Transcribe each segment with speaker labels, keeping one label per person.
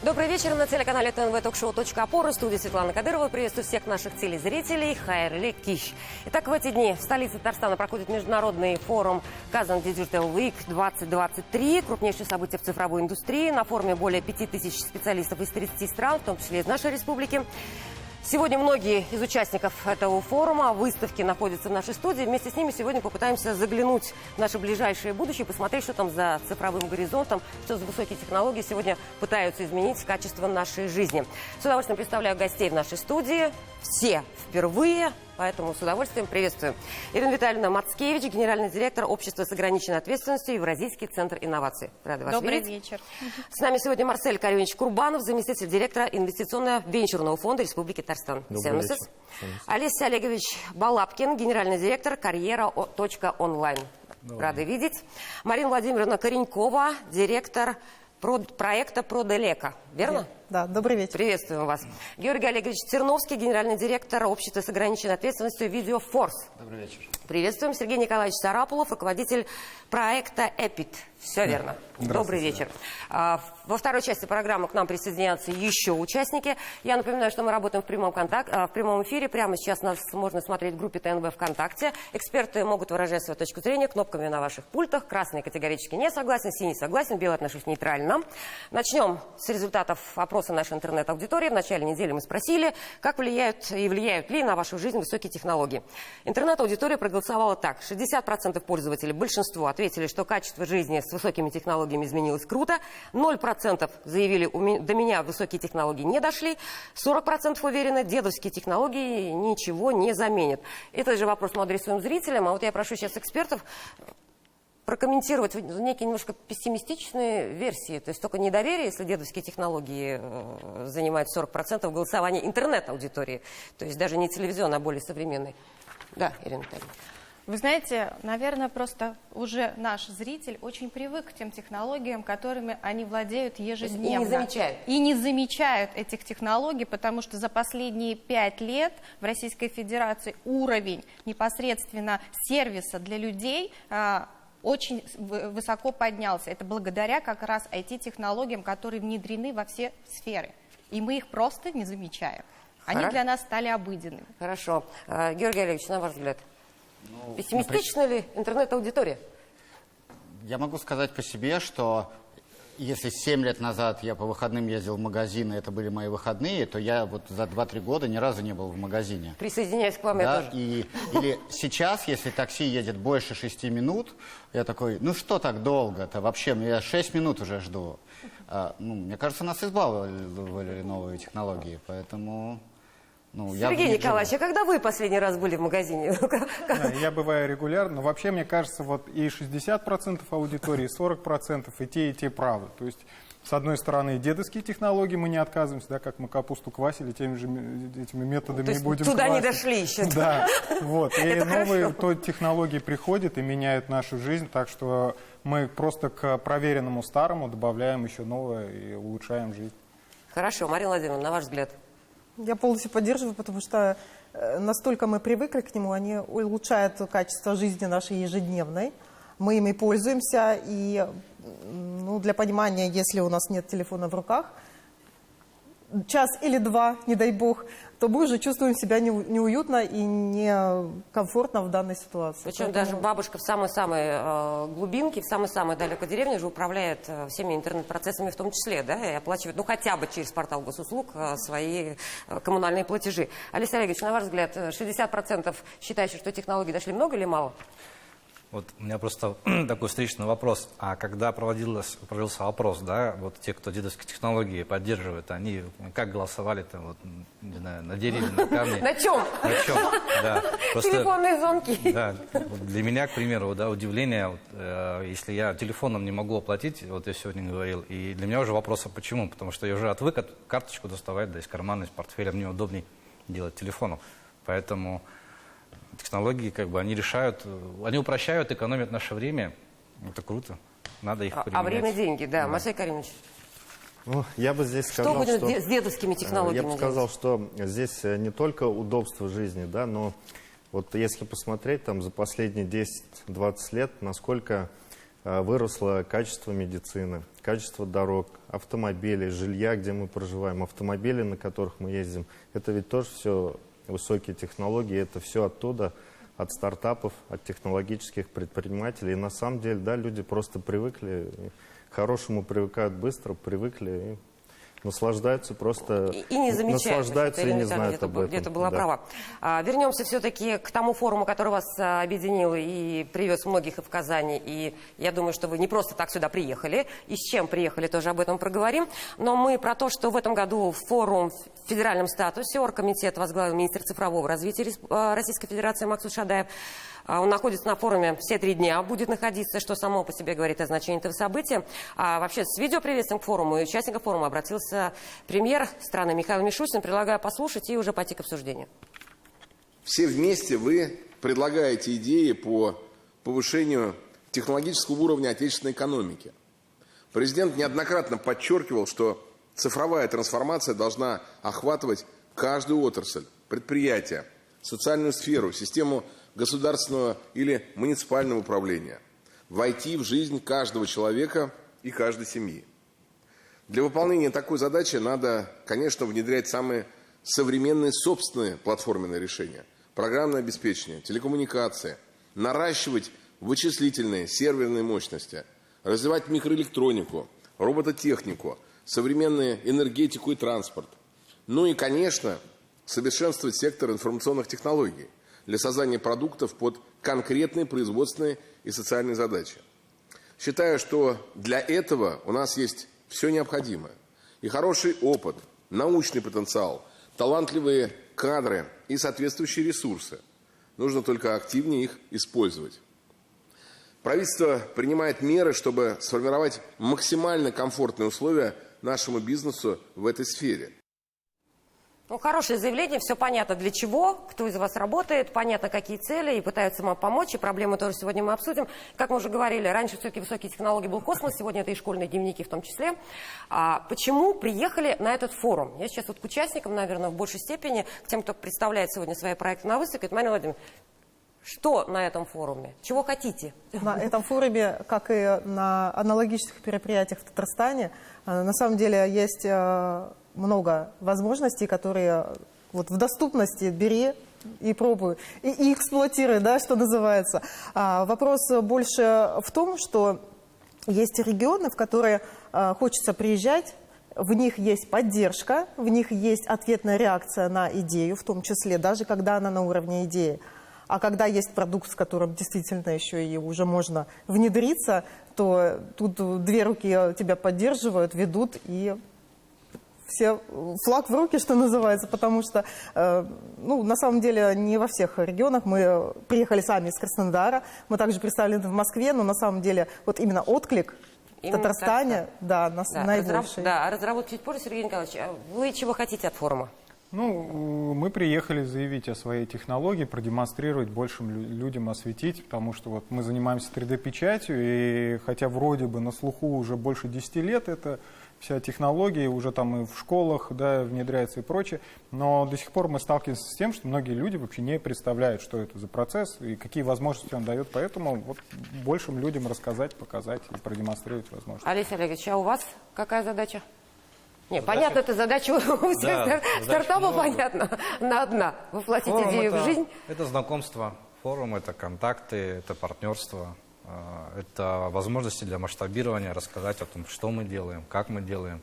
Speaker 1: Добрый вечер на телеканале ТНВ Ток-шоу «Точка опоры». В студии Светлана Кадырова. Приветствую всех наших телезрителей. Хайрли Киш. Итак, в эти дни в столице Татарстана проходит международный форум Kazan Digital Week 2023. Крупнейшее событие в цифровой индустрии. На форуме более 5000 специалистов из 30 стран, в том числе из нашей республики. Сегодня многие из участников этого форума выставки находятся в нашей студии. Вместе с ними сегодня попытаемся заглянуть в наше ближайшее будущее, посмотреть, что там за цифровым горизонтом, что за высокие технологии сегодня пытаются изменить качество нашей жизни. С удовольствием представляю гостей в нашей студии. Все впервые, поэтому с удовольствием приветствую. Ирина Витальевна Мацкевич, генеральный директор общества с ограниченной ответственностью Евразийский центр инноваций. Рада вас
Speaker 2: Добрый
Speaker 1: видеть.
Speaker 2: вечер.
Speaker 1: С нами сегодня Марсель Каримович Курбанов, заместитель директора инвестиционно-венчурного фонда Республики Татарстан.
Speaker 3: Добрый вечер.
Speaker 1: Олеся Олегович Балапкин, генеральный директор Карьера.онлайн. Рады видеть. Марина Владимировна Коренькова, директор проекта Проделека. Верно?
Speaker 4: Да, добрый вечер.
Speaker 1: Приветствуем вас. Георгий Олегович Терновский, генеральный директор общества с ограниченной ответственностью Видеофорс.
Speaker 3: Добрый вечер.
Speaker 1: Приветствуем. Сергей Николаевич Сарапулов, руководитель проекта «Эпит». Все верно. Добрый вечер. Во второй части программы к нам присоединятся еще участники. Я напоминаю, что мы работаем в прямом эфире. Прямо сейчас нас можно смотреть в группе ТНВ ВКонтакте. Эксперты могут выражать свою точку зрения кнопками на ваших пультах. Красный категорически не согласен, синий согласен, белый отношусь нейтрально. Начнем с результатов опроса нашей интернет-аудитории. В начале недели мы спросили, как влияют ли на вашу жизнь высокие технологии. Интернет-аудитория проголосовала так. 60% пользователей, большинство, ответили, что качество жизни с высокими технологиями изменилось круто. 0% заявили, до меня высокие технологии не дошли. 40% уверены, дедовские технологии ничего не заменят. Этот же вопрос мы адресуем зрителям. А вот я прошу сейчас экспертов прокомментировать некие немножко пессимистичные версии. То есть только недоверие, если дедовские технологии занимают 40% голосования интернет-аудитории. То есть даже не телевизионный, а более современный. Да, Ирина Витальевна.
Speaker 2: Вы знаете, наверное, просто уже наш зритель очень привык к тем технологиям, которыми они владеют ежедневно.
Speaker 1: И не замечают.
Speaker 2: И не замечают этих технологий, потому что за последние 5 лет в Российской Федерации уровень непосредственно сервиса для людей очень высоко поднялся. Это благодаря как раз IT-технологиям, которые внедрены во все сферы. И мы их просто не замечаем. Они для нас стали обыденными.
Speaker 1: Хорошо. Георгий Олегович, на ваш взгляд, пессимистична ли интернет-аудитория?
Speaker 3: Я могу сказать по себе, что если 7 лет назад я по выходным ездил в магазин, и это были мои выходные, то я вот за 2-3 года ни разу не был в магазине.
Speaker 1: Присоединяюсь к вам, я тоже.
Speaker 3: Или сейчас, если такси едет больше 6 минут, я такой, ну что так долго-то вообще, я 6 минут уже жду. Мне кажется, нас избавили новые технологии, поэтому...
Speaker 1: Сергей Николаевич, а когда вы последний раз были в магазине?
Speaker 5: Я бываю регулярно, но вообще, мне кажется, вот и 60% аудитории, и 40%, и те правы. То есть, с одной стороны, и дедовские технологии мы не отказываемся, да, как мы капусту квасили, теми же этими методами не будем
Speaker 1: туда
Speaker 5: квасить.
Speaker 1: Не дошли еще.
Speaker 5: Да, вот. И новые технологии приходят и меняют нашу жизнь, так что мы просто к проверенному старому добавляем еще новое и улучшаем жизнь.
Speaker 1: Хорошо, Марина Владимировна, на ваш взгляд?
Speaker 4: Я полностью поддерживаю, потому что настолько мы привыкли к нему, они улучшают качество жизни нашей ежедневной. Мы ими пользуемся, и для понимания, если у нас нет телефона в руках, час или два, не дай бог, то мы уже чувствуем себя неуютно и некомфортно в данной ситуации.
Speaker 1: Причем даже бабушка в самой-самой глубинке, в самой-самой далекой деревне уже управляет всеми интернет-процессами в том числе, да, и оплачивает, хотя бы через портал госуслуг свои коммунальные платежи. Олеся Олегович, на ваш взгляд, 60% считающих, что технологии дошли, много или мало?
Speaker 6: Вот у меня просто такой встречный вопрос. А когда проводился опрос, да, вот те, кто дедовские технологии поддерживают, они как голосовали-то, вот, не знаю, на дереве, на камне?
Speaker 1: На чем?
Speaker 6: На чем, да.
Speaker 1: Телефонные звонки.
Speaker 6: Да, для меня, к примеру, да, удивление, если я телефоном не могу оплатить, вот я сегодня говорил, и для меня уже вопрос, а почему? Потому что я уже отвык карточку доставать, да, из кармана, из портфеля, мне удобнее делать телефоном. Поэтому... Технологии, они решают, они упрощают, экономят наше время. Это круто. Надо их применять.
Speaker 1: А время – деньги, да. Марсель Каримович.
Speaker 7: Я бы здесь сказал,
Speaker 1: что будет с дедовскими технологиями?
Speaker 7: Я бы сказал, что здесь не только удобство жизни, да, но вот если посмотреть за последние 10-20 лет, насколько выросло качество медицины, качество дорог, автомобилей, жилья, где мы проживаем, автомобили, на которых мы ездим. Это ведь тоже все высокие технологии, это все оттуда, от стартапов, от технологических предпринимателей. И на самом деле, да, люди просто привыкли, к хорошему привыкают быстро, привыкли и наслаждаются просто,
Speaker 1: и не замечают,
Speaker 7: наслаждаются и не знают об этом.
Speaker 1: Где-то была
Speaker 7: да.
Speaker 1: права. Вернемся все-таки к тому форуму, который вас объединил и привез многих и в Казани. И я думаю, что вы не просто так сюда приехали. И с чем приехали, тоже об этом проговорим. Но мы про то, что в этом году форум в федеральном статусе оргкомитет возглавил министр цифрового развития Российской Федерации Максут Шадаев. Он находится на форуме все 3 дня, будет находиться, что само по себе говорит о значении этого события. А вообще с видеоприветствием к форуму и участникам форума обратился премьер страны Михаил Мишустин. Предлагаю послушать и уже пойти к обсуждению.
Speaker 8: Все вместе вы предлагаете идеи по повышению технологического уровня отечественной экономики. Президент неоднократно подчеркивал, что цифровая трансформация должна охватывать каждую отрасль, предприятие, социальную сферу, систему государственного или муниципального управления, войти в жизнь каждого человека и каждой семьи. Для выполнения такой задачи надо, конечно, внедрять самые современные собственные платформенные решения, программное обеспечение, телекоммуникации, наращивать вычислительные серверные мощности, развивать микроэлектронику, робототехнику, современную энергетику и транспорт. Ну и, конечно, совершенствовать сектор информационных технологий для создания продуктов под конкретные производственные и социальные задачи. Считаю, что для этого у нас есть все необходимое. И хороший опыт, научный потенциал, талантливые кадры и соответствующие ресурсы. Нужно только активнее их использовать. Правительство принимает меры, чтобы сформировать максимально комфортные условия нашему бизнесу в этой сфере.
Speaker 1: Ну, хорошее заявление, все понятно для чего, кто из вас работает, понятно, какие цели, и пытаются вам помочь, и проблемы тоже сегодня мы обсудим. Как мы уже говорили, раньше все-таки высокие технологии был космос, сегодня это и школьные дневники в том числе. Почему приехали на этот форум? Я сейчас вот к участникам, наверное, в большей степени, к тем, кто представляет сегодня свои проекты на выставке. Марина Владимировна, что на этом форуме? Чего хотите?
Speaker 4: На этом форуме, как и на аналогичных мероприятиях в Татарстане, на самом деле есть много возможностей, которые вот в доступности бери и пробуй, и эксплуатируй, да, что называется. Вопрос больше в том, что есть регионы, в которые хочется приезжать, в них есть поддержка, в них есть ответная реакция на идею, в том числе, даже когда она на уровне идеи. А когда есть продукт, с которым действительно еще и уже можно внедриться, то тут 2 руки тебя поддерживают, ведут, и все флаг в руки, что называется, потому что, ну, на самом деле, не во всех регионах. Мы приехали сами из Краснодара, мы также представлены в Москве, но на самом деле вот именно отклик в Татарстане, да, наибольший.
Speaker 1: Да, разработать чуть позже, Сергей Николаевич. Вы чего хотите от форума?
Speaker 5: Ну, мы приехали заявить о своей технологии, продемонстрировать, большим людям осветить, потому что вот мы занимаемся 3D-печатью, и хотя вроде бы на слуху уже больше 10 лет это вся технология, уже там и в школах, да, внедряется и прочее, но до сих пор мы сталкиваемся с тем, что многие люди вообще не представляют, что это за процесс и какие возможности он дает, поэтому вот большим людям рассказать, показать и продемонстрировать возможности.
Speaker 1: Олеся Олегович, а у вас какая задача? Не, понятно, это задача у всех стартапов, понятно, на одна. Воплотить идею в жизнь.
Speaker 6: Это знакомство, форум, это контакты, это партнерство, это возможности для масштабирования, рассказать о том, что мы делаем, как мы делаем,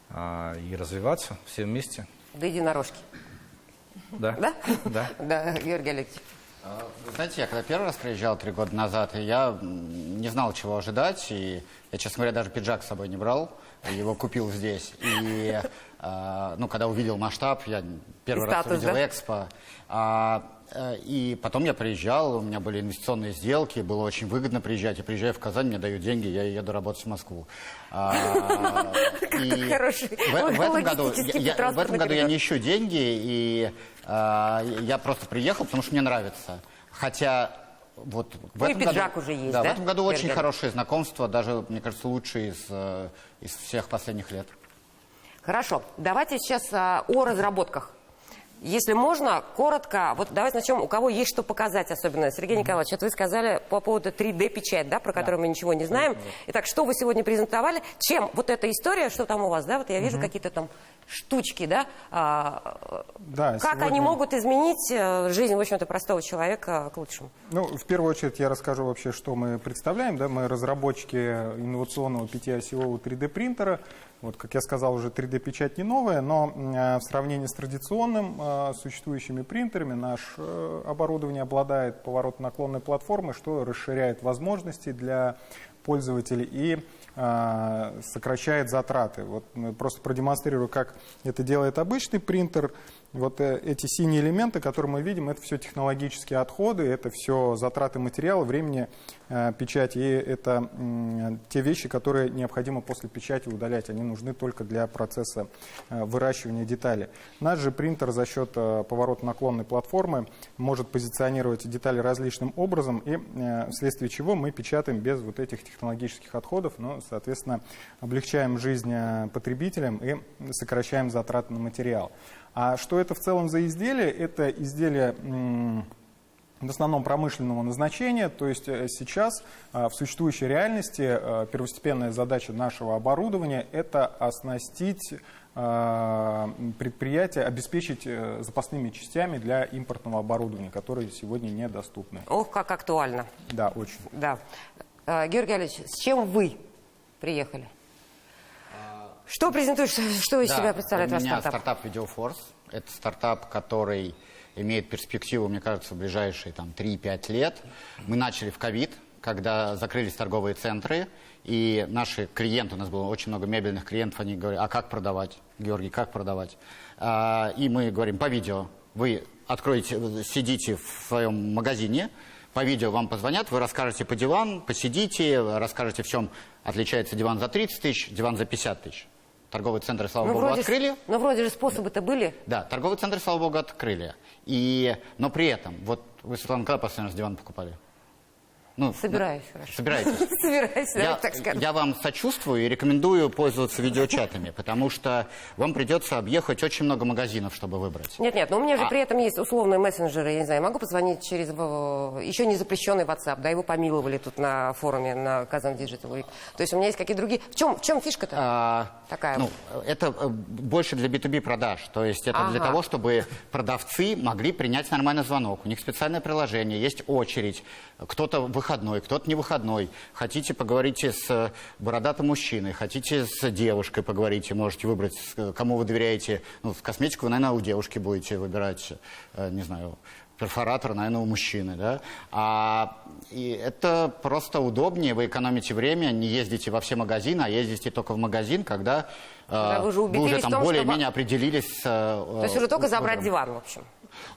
Speaker 6: и развиваться все вместе.
Speaker 1: До единорожки.
Speaker 6: Да.
Speaker 1: Да?
Speaker 6: Да.
Speaker 1: Да, Георгий Олегович.
Speaker 3: Знаете, я когда первый раз приезжал 3 года назад, я не знал, чего ожидать, и я, честно говоря, даже пиджак с собой не брал, его купил здесь. И, ну, когда увидел масштаб, я первый раз увидел Экспо, и потом я приезжал, у меня были инвестиционные сделки, было очень выгодно приезжать. Я приезжаю в Казань, мне дают деньги, я еду работать в Москву. В этом году я не ищу деньги, и я просто приехал, потому что мне нравится. Хотя вот в этом
Speaker 1: пиджак уже есть, да?
Speaker 3: В этом году очень хорошее знакомство, даже, мне кажется, лучшее из всех последних лет.
Speaker 1: Хорошо, давайте сейчас о разработках. Если можно, коротко, вот давайте начнем, у кого есть что показать особенно. Сергей Николаевич, это вы сказали по поводу 3D-печать, да, про которую мы ничего не знаем. Итак, что вы сегодня презентовали? Чем вот эта история, что там у вас, да, вот я вижу какие-то там штучки, да?
Speaker 5: Да,
Speaker 1: как
Speaker 5: сегодня...
Speaker 1: они могут изменить жизнь, в общем-то, простого человека к лучшему?
Speaker 5: Ну, в первую очередь я расскажу вообще, что мы представляем. Да? Мы разработчики инновационного 5-осевого 3D-принтера. Вот, как я сказал, уже 3D-печать не новая, но в сравнении с традиционным существующими принтерами наше оборудование обладает поворотно-наклонной платформой, что расширяет возможности для пользователей и сокращает затраты. Вот просто продемонстрирую, как это делает обычный принтер. Вот эти синие элементы, которые мы видим, это все технологические отходы, это все затраты материала, времени печати. И это те вещи, которые необходимо после печати удалять. Они нужны только для процесса выращивания деталей. Наш же принтер за счет поворотно-наклонной платформы может позиционировать детали различным образом, и вследствие чего мы печатаем без вот этих технологических отходов, но, соответственно, облегчаем жизнь потребителям и сокращаем затраты на материал. А что это в целом за изделие? Это изделие в основном промышленного назначения, то есть сейчас в существующей реальности первостепенная задача нашего оборудования – это оснастить предприятие, обеспечить запасными частями для импортного оборудования, которые сегодня недоступны.
Speaker 1: Ох, как актуально.
Speaker 5: Да, очень.
Speaker 1: Да. Георгий Олегович, с чем вы приехали? Что презентуешь, что из себя представляет ваш стартап?
Speaker 3: У меня стартап VideoForce. Это стартап, который имеет перспективу, мне кажется, в ближайшие 3-5 лет. Мы начали в ковид, когда закрылись торговые центры, и наши клиенты, у нас было очень много мебельных клиентов, они говорят, а как продавать? Георгий, как продавать? И мы говорим, по видео. Вы откроете, сидите в своем магазине, по видео вам позвонят, вы расскажете по диван, посидите, расскажете, в чем отличается диван за 30 тысяч, диван за 50 тысяч. Торговые центры, слава богу, открыли.
Speaker 1: Но вроде же способы-то были.
Speaker 3: Да, торговые центры, слава богу, открыли. Но при этом, вот вы, Светлана, когда последний раз диван покупали?
Speaker 1: Собираюсь, хорошо.
Speaker 3: Собираетесь?
Speaker 1: Собираюсь, давайте так скажем.
Speaker 3: Я вам сочувствую и рекомендую пользоваться видеочатами, потому что вам придется объехать очень много магазинов, чтобы выбрать.
Speaker 1: Нет, но у меня же при этом есть условные мессенджеры, я не знаю, могу позвонить через еще не запрещенный WhatsApp, да, его помиловали тут на форуме на Казан Digital Week. То есть у меня есть какие-то другие... В чем фишка-то такая?
Speaker 3: Это больше для B2B продаж, то есть это для того, чтобы продавцы могли принять нормальный звонок. У них специальное приложение, есть очередь, кто-то выходной, кто-то не выходной. Хотите, поговорите с бородатым мужчиной, хотите с девушкой поговорите, можете выбрать, кому вы доверяете. С косметику вы, наверное, у девушки будете выбирать, не знаю, перфоратор, наверное, у мужчины. Да? И это просто удобнее, вы экономите время, не ездите во все магазины, а ездите только в магазин, когда вы уже там более-менее определились.
Speaker 1: То есть уже только забрать диван, в общем.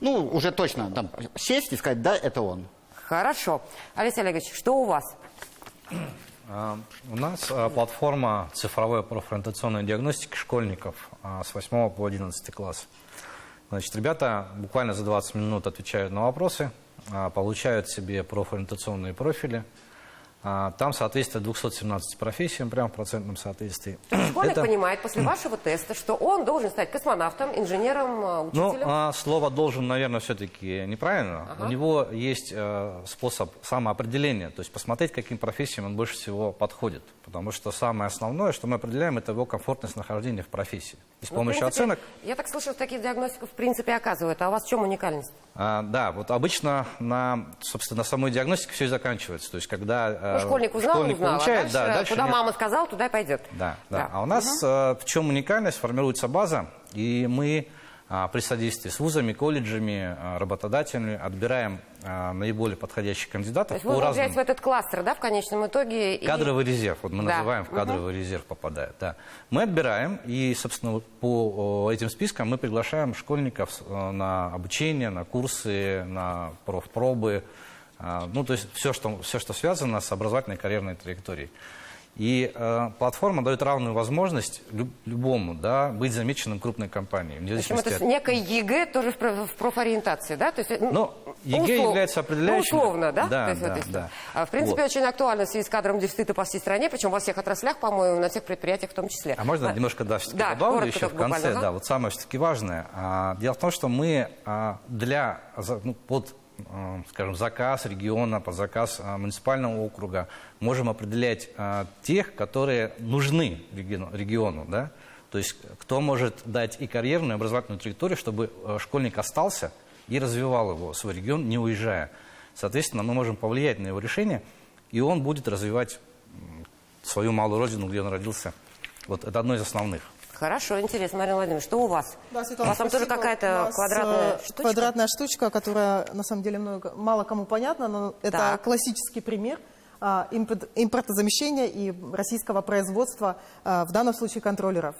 Speaker 3: Уже точно, сесть и сказать, да, это он.
Speaker 1: Хорошо. Алексей Олегович, что у вас?
Speaker 6: У нас платформа цифровой профориентационной диагностики школьников с 8 по 11 класс. Значит, ребята буквально за 20 минут отвечают на вопросы, получают себе профориентационные профили. Там соответствие 217 профессиям, прямо в процентном соответствии.
Speaker 1: Школьник понимает после вашего теста, что он должен стать космонавтом, инженером, учителем?
Speaker 6: Слово «должен», наверное, все-таки неправильно. У него есть способ самоопределения, то есть посмотреть, каким профессиям он больше всего подходит. Потому что самое основное, что мы определяем, это его комфортность нахождения в профессии. И с помощью оценок...
Speaker 1: Я так слышала, что таких диагностиков в принципе оказывают. А у вас в чем уникальность?
Speaker 6: Да, вот обычно собственно, на самой диагностике все и заканчивается. То есть когда
Speaker 1: школьник узнал,
Speaker 6: получает,
Speaker 1: а дальше куда мама сказала, туда и пойдет.
Speaker 6: Да. А у нас в чем уникальность? Формируется база, и мы при содействии с вузами, колледжами, работодателями отбираем наиболее подходящих кандидатов.
Speaker 1: То есть вы получаете в этот кластер, да, в конечном итоге?
Speaker 6: Кадровый резерв, вот мы называем, в кадровый резерв попадает. Да. Мы отбираем, и, собственно, по этим спискам мы приглашаем школьников на обучение, на курсы, на профпробы. То есть все, что связано с образовательной карьерной траекторией. И платформа дает равную возможность любому быть замеченным крупной компанией.
Speaker 1: В общем, это некое ЕГЭ тоже в профориентации, да? То есть,
Speaker 6: ЕГЭ является определяющим.
Speaker 1: Ну, условно, да?
Speaker 6: Да,
Speaker 1: То есть,
Speaker 6: да,
Speaker 1: вот, если-
Speaker 6: да.
Speaker 1: В принципе,
Speaker 6: Вот.
Speaker 1: очень актуально в связи с кадровым дефицитом по всей стране, причем во всех отраслях, по-моему, на всех предприятиях в том числе.
Speaker 6: А можно немножко все-таки
Speaker 1: Да,
Speaker 6: добавлю
Speaker 1: коротко
Speaker 6: еще
Speaker 1: только
Speaker 6: в конце?
Speaker 1: буквально, ага.
Speaker 6: Да, вот самое все-таки важное. Дело в том, что мы под скажем, заказ региона, под заказ муниципального округа можем определять тех, которые нужны региону, да? То есть кто может дать и карьерную, и образовательную траекторию, чтобы школьник остался и развивал его, свой регион, не уезжая. Соответственно, мы можем повлиять на его решение, и он будет развивать свою малую родину, где он родился. Вот это одно из основных.
Speaker 1: Хорошо, интересно, Марина Владимировна, что у вас?
Speaker 4: Да,
Speaker 1: У
Speaker 4: Светлана,
Speaker 1: вас там тоже
Speaker 4: спасибо. У
Speaker 1: какая-то
Speaker 4: нас,
Speaker 1: квадратная штучка?
Speaker 4: Квадратная штучка, которая на самом деле мало кому понятна, но это
Speaker 1: Так.
Speaker 4: классический пример импортозамещения и российского производства, в данном случае контроллеров.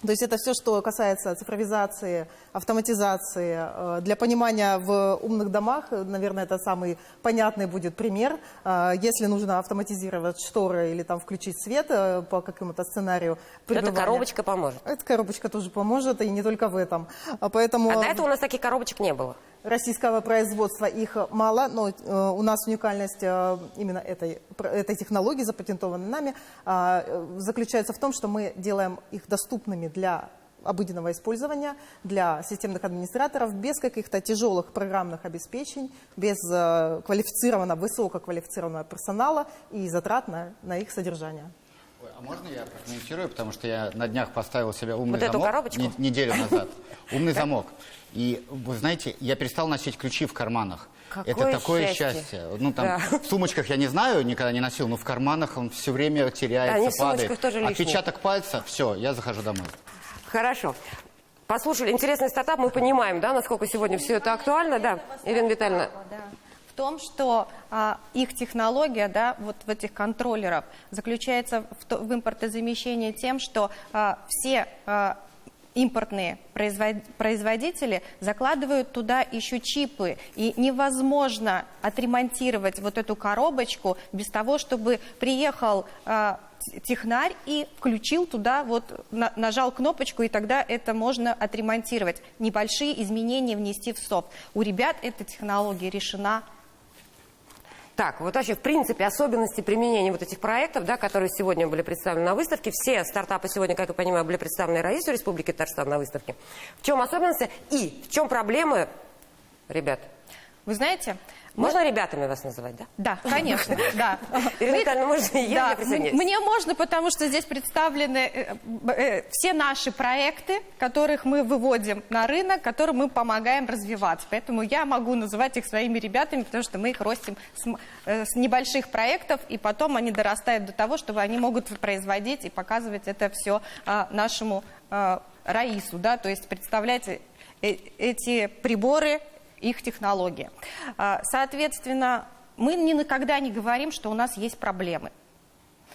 Speaker 4: То есть это все, что касается цифровизации, автоматизации. Для понимания, в умных домах, наверное, это самый понятный будет пример. Если нужно автоматизировать шторы или там включить свет по какому-то сценарию
Speaker 1: Эта
Speaker 4: пребывания.
Speaker 1: коробочка поможет.
Speaker 4: Эта коробочка тоже поможет, и не только в этом. Поэтому
Speaker 1: А до этого у нас таких коробочек не было.
Speaker 4: российского производства их мало, но у нас уникальность именно этой технологии, запатентованной нами, заключается в том, что мы делаем их доступными для обыденного использования, для системных администраторов, без каких-то тяжелых программных обеспечений, без высококвалифицированного персонала и затрат на их содержание.
Speaker 3: Ой, а можно я прокомментирую, потому что я на днях поставил себе умный
Speaker 1: Вот эту
Speaker 3: замок
Speaker 1: коробочку?
Speaker 3: неделю назад. Умный замок. И, вы знаете, я перестал носить ключи в карманах.
Speaker 1: Какое
Speaker 3: Это такое
Speaker 1: счастье.
Speaker 3: счастье. Ну, там,
Speaker 1: Да.
Speaker 3: в сумочках я не знаю, никогда не носил, но в карманах он все время теряется,
Speaker 1: Они в
Speaker 3: падает.
Speaker 1: сумочках тоже лишние.
Speaker 3: Отпечаток пальца, все, я захожу домой.
Speaker 1: Хорошо. Послушали, интересный стартап, мы понимаем, да, насколько сегодня все это актуально, да, Ирина Витальевна?
Speaker 2: Да. В том, что их технология, да, вот в этих контроллеров, заключается в импортозамещении тем, что все импортные производители закладывают туда еще чипы, и невозможно отремонтировать вот эту коробочку без того, чтобы приехал технарь и включил туда, вот нажал кнопочку, и тогда это можно отремонтировать. Небольшие изменения внести в софт. У ребят эта технология решена.
Speaker 1: Так, вот вообще, в принципе, особенности применения вот этих проектов, да, которые сегодня были представлены на выставке, все стартапы сегодня, как я понимаю, были представлены Раису Республики Татарстан на выставке. В чем особенности и в чем проблемы, ребят?
Speaker 2: Вы знаете...
Speaker 1: Можно ребятами вас называть, да?
Speaker 2: Да, конечно, да.
Speaker 1: Ирина Витальевна, можно и я
Speaker 2: Да,
Speaker 1: присоединяюсь?
Speaker 2: мне можно, потому что здесь представлены все наши проекты, которых мы выводим на рынок, которым мы помогаем развиваться. Поэтому я могу называть их своими ребятами, потому что мы их ростим с небольших проектов, и потом они дорастают до того, чтобы они могут производить и показывать это все нашему Раису, да, то есть представлять эти приборы, их технологии. Соответственно, мы никогда не говорим, что у нас есть проблемы.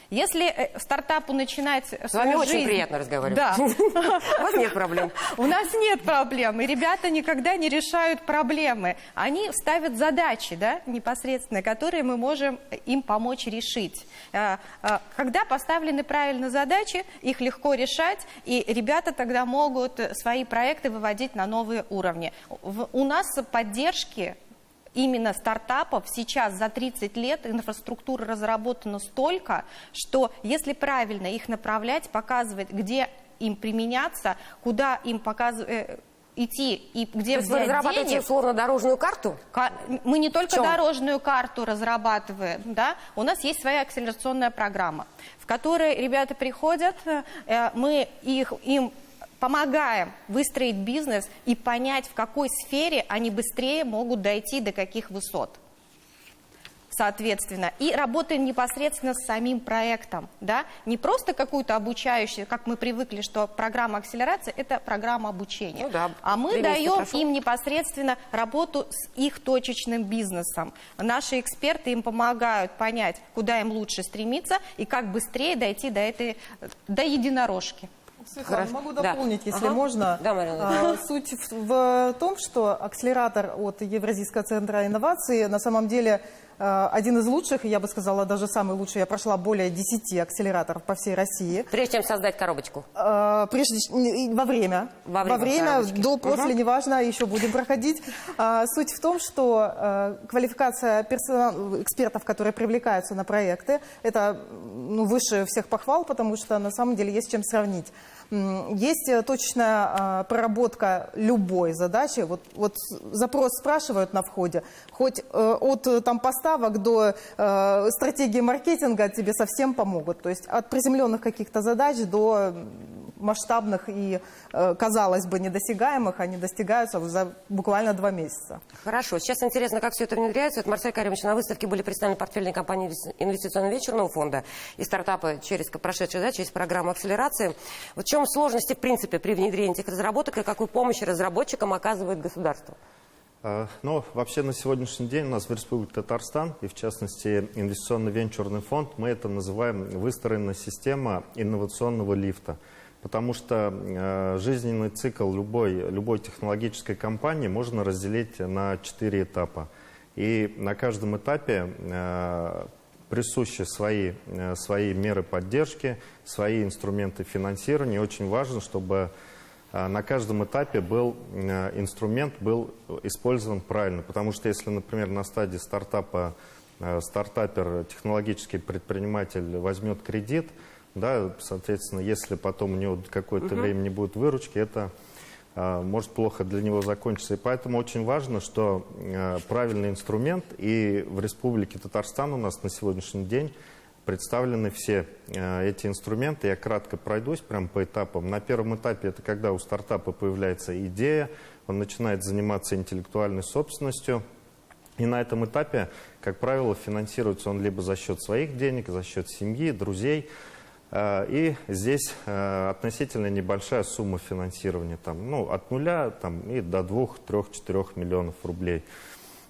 Speaker 2: Если стартапу начинать
Speaker 1: С вами
Speaker 2: свою
Speaker 1: очень
Speaker 2: жизнь...
Speaker 1: приятно разговаривать.
Speaker 2: Да.
Speaker 1: У вас нет проблем.
Speaker 2: У нас нет проблем, и ребята никогда не решают проблемы. Они ставят задачи, да, непосредственно, которые мы можем им помочь решить. Когда поставлены правильно задачи, их легко решать, и ребята тогда могут свои проекты выводить на новые уровни. У нас поддержки именно стартапов сейчас за 30 лет инфраструктура разработана столько, что если правильно их направлять, показывать, где им применяться, куда им идти и где
Speaker 1: То есть вы
Speaker 2: взять
Speaker 1: разрабатываете
Speaker 2: денег.
Speaker 1: условно-дорожную карту?
Speaker 2: Мы не только
Speaker 1: чем?
Speaker 2: дорожную карту разрабатываем, да, у нас есть своя акселерационная программа, в которой ребята приходят, мы им помогаем выстроить бизнес и понять, в какой сфере они быстрее могут дойти до каких высот. Соответственно, и работаем непосредственно с самим проектом, да, не просто какую-то обучающую, как мы привыкли, что программа акселерации – это программа обучения,
Speaker 1: Ну да,
Speaker 2: а мы
Speaker 1: 3 месяца
Speaker 2: даем
Speaker 1: прошло.
Speaker 2: им непосредственно работу с их точечным бизнесом. Наши эксперты им помогают понять, куда им лучше стремиться и как быстрее дойти до единорожки.
Speaker 4: Светлана,
Speaker 1: Хорошо.
Speaker 4: могу
Speaker 1: Да.
Speaker 4: дополнить, если
Speaker 1: Ага.
Speaker 4: можно.
Speaker 1: Да, Марина.
Speaker 4: Суть в том, что акселератор от Евразийского центра инноваций на самом деле один из лучших, я бы сказала, даже самый лучший. Я прошла более 10 акселераторов по всей России.
Speaker 1: Прежде чем создать коробочку?
Speaker 4: Во время, до, после, неважно, еще будем проходить. Суть в том, что квалификация экспертов, которые привлекаются на проекты, это выше всех похвал, потому что на самом деле есть с чем сравнить. Есть точечная проработка любой задачи. Вот запрос спрашивают на входе, хоть от там поставок до стратегии маркетинга тебе совсем помогут. То есть от приземленных каких-то задач до масштабных и, казалось бы, недосягаемых, они достигаются за буквально 2 месяца.
Speaker 1: Хорошо. Сейчас интересно, как все это внедряется. Вот, Марсель Каримович, на выставке были представлены портфельные компании инвестиционного венчурного фонда и стартапы, прошедшие через программу акселерации. Вот в чем сложности, в принципе, при внедрении этих разработок и какую помощь разработчикам оказывает государство?
Speaker 7: Ну, вообще на сегодняшний день у нас в Республике Татарстан, и в частности инвестиционно-венчурный фонд, мы это называем выстроенная система инновационного лифта. Потому что жизненный цикл любой технологической компании можно разделить на 4 этапа. И на каждом этапе присущи свои меры поддержки, свои инструменты финансирования. И очень важно, чтобы на каждом этапе инструмент был использован правильно. Потому что если, например, на стадии стартапа стартапер, технологический предприниматель возьмет кредит, да, соответственно, если потом у него какое-то время не будет выручки, это может плохо для него закончиться. И поэтому очень важно, что правильный инструмент, и в Республике Татарстан у нас на сегодняшний день представлены все эти инструменты. Я кратко пройдусь прямо по этапам. На первом этапе это когда у стартапа появляется идея, он начинает заниматься интеллектуальной собственностью. И на этом этапе, как правило, финансируется он либо за счет своих денег, за счет семьи, друзей. И здесь относительно небольшая сумма финансирования, от 0 и до 2, 3, 4 миллионов рублей.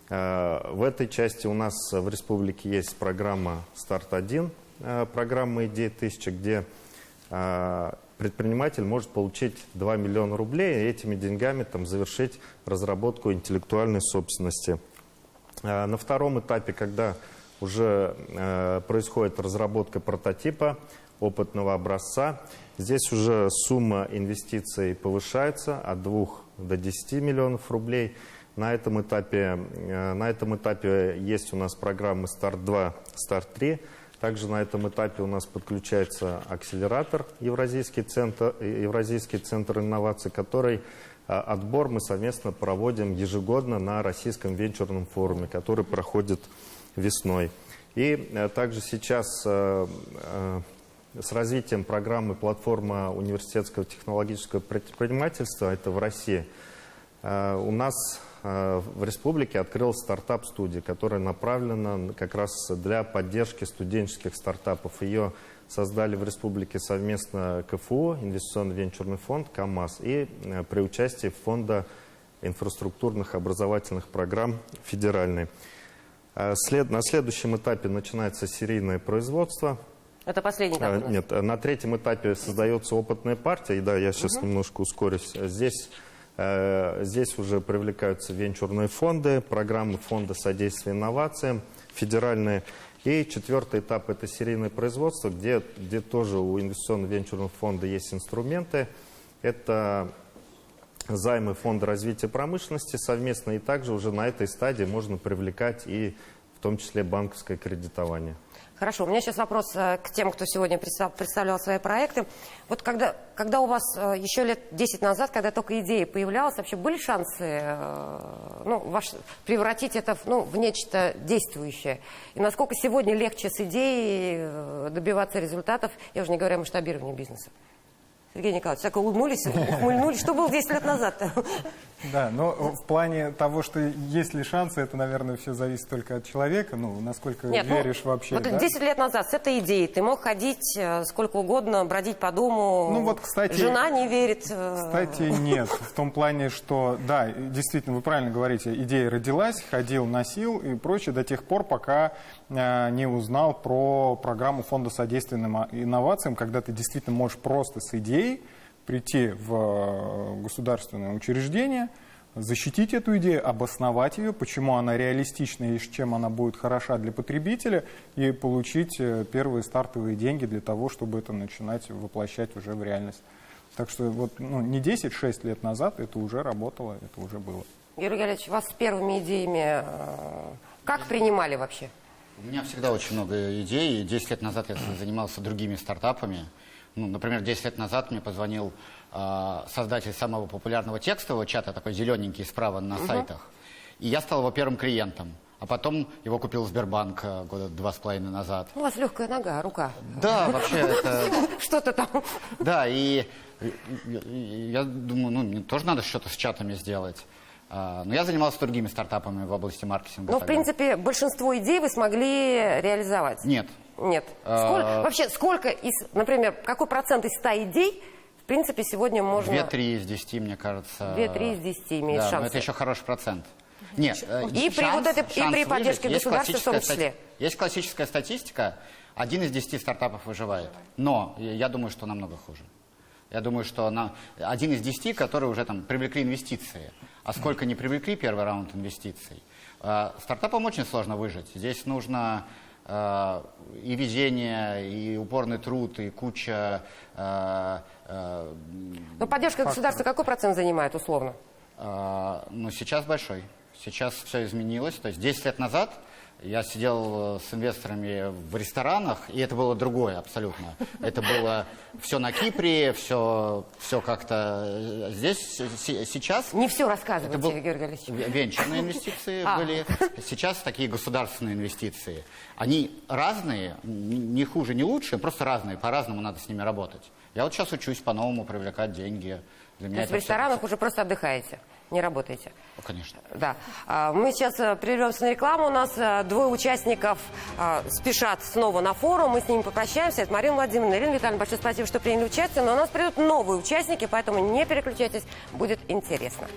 Speaker 7: В этой части у нас в республике есть программа «Старт-1», программа «Идея 1000», где предприниматель может получить 2 миллиона рублей и этими деньгами завершить разработку интеллектуальной собственности. На втором этапе, когда уже происходит разработка прототипа, опытного образца, здесь уже сумма инвестиций повышается от 2 до 10 миллионов рублей. На этом этапе есть у нас программы «Старт-2», «Старт-3». Также на этом этапе у нас подключается акселератор Евразийский центр инноваций, который отбор мы совместно проводим ежегодно на Российском венчурном форуме, который проходит весной. И также сейчас с развитием программы «Платформа университетского технологического предпринимательства», это в России, у нас в республике открылась стартап-студия, которая направлена как раз для поддержки студенческих стартапов. Ее создали в республике совместно КФУ, инвестиционно-венчурный фонд, КАМАЗ, и при участии фонда инфраструктурных образовательных программ федеральной. На следующем этапе начинается серийное производство.
Speaker 1: Это последний этап?
Speaker 7: Нет, на третьем этапе создается опытная партия. И да, я сейчас немножко ускорюсь. Здесь уже привлекаются венчурные фонды, программы фонда содействия инновациям, федеральные. И четвертый этап – это серийное производство, где тоже у инвестиционно-венчурного фонда есть инструменты. Это займы Фонда развития промышленности совместно. И также уже на этой стадии можно привлекать и в том числе банковское кредитование.
Speaker 1: Хорошо, у меня сейчас вопрос к тем, кто сегодня представлял свои проекты. Вот когда у вас еще лет 10 назад, когда только идея появлялась, вообще были шансы превратить это в нечто действующее? И насколько сегодня легче с идеей добиваться результатов, я уже не говорю о масштабировании бизнеса? Сергей Николаевич, так улыбнулись, ухмыльнулись. Что было 10 лет назад-то?
Speaker 5: Да, но в плане того, что есть ли шансы, это, наверное, все зависит только от человека. Насколько веришь вообще.
Speaker 1: Вот
Speaker 5: да?
Speaker 1: 10 лет назад с этой идеей ты мог ходить сколько угодно, бродить по дому.
Speaker 5: Кстати,
Speaker 1: жена не верит.
Speaker 5: Кстати, нет. В том плане, что, да, действительно, вы правильно говорите, идея родилась, ходил, носил и прочее до тех пор, пока не узнал про программу Фонда содействия инновациям, когда ты действительно можешь просто с идеей прийти в государственное учреждение, защитить эту идею, обосновать ее, почему она реалистична и с чем она будет хороша для потребителя, и получить первые стартовые деньги для того, чтобы это начинать воплощать уже в реальность. Так что вот, не 10-6 лет назад это уже работало, это уже было.
Speaker 1: Георгий Олегович, вас с первыми идеями как принимали вообще?
Speaker 3: У меня всегда очень много идей. 10 лет назад я занимался другими стартапами. Например, 10 лет назад мне позвонил создатель самого популярного текстового чата, такой зелененький справа на сайтах. И я стал его первым клиентом. А потом его купил Сбербанк года 2,5 назад.
Speaker 1: У вас легкая нога, рука.
Speaker 3: Да, вообще это...
Speaker 1: Что-то там.
Speaker 3: Да, и я думаю, мне тоже надо что-то с чатами сделать. Но я занимался другими стартапами в области маркетинга.
Speaker 1: Но, в принципе, большинство идей вы смогли реализовать?
Speaker 3: Нет.
Speaker 1: Нет. Вообще, сколько из, например, какой процент из 100 идей, в принципе, сегодня можно...
Speaker 3: 2-3 из 10, мне кажется.
Speaker 1: 2-3 из 10 имеет
Speaker 3: да,
Speaker 1: шансы.
Speaker 3: но это еще хороший процент. Нет,
Speaker 1: и при поддержке государства в том числе.
Speaker 3: Есть классическая статистика, 1 из 10 стартапов выживает. Но я думаю, что намного хуже. Я думаю, что 1 из 10, которые уже там привлекли инвестиции. А сколько не привлекли первый раунд инвестиций? Стартапам очень сложно выжить. Здесь нужно и везение, и упорный труд, и куча...
Speaker 1: Но поддержка государства какой процент занимает условно?
Speaker 3: Сейчас большой. Сейчас все изменилось. То есть 10 лет назад я сидел с инвесторами в ресторанах, и это было другое абсолютно. Это было все на Кипре, все как-то здесь, сейчас...
Speaker 1: Не все рассказывайте, Георгий Олегович.
Speaker 3: Венчурные инвестиции были, сейчас такие государственные инвестиции. Они разные, не хуже, не лучше, просто разные, по-разному надо с ними работать. Я вот сейчас учусь по-новому привлекать деньги.
Speaker 1: То есть в ресторанах уже просто отдыхаете, не работаете?
Speaker 3: Конечно.
Speaker 1: Да. Мы сейчас прервемся на рекламу. У нас 2 участников спешат снова на форум. Мы с ними попрощаемся. Это Марина Владимировна, Ирина Витальевна. Большое спасибо, что приняли участие. Но у нас придут новые участники, поэтому не переключайтесь. Будет интересно.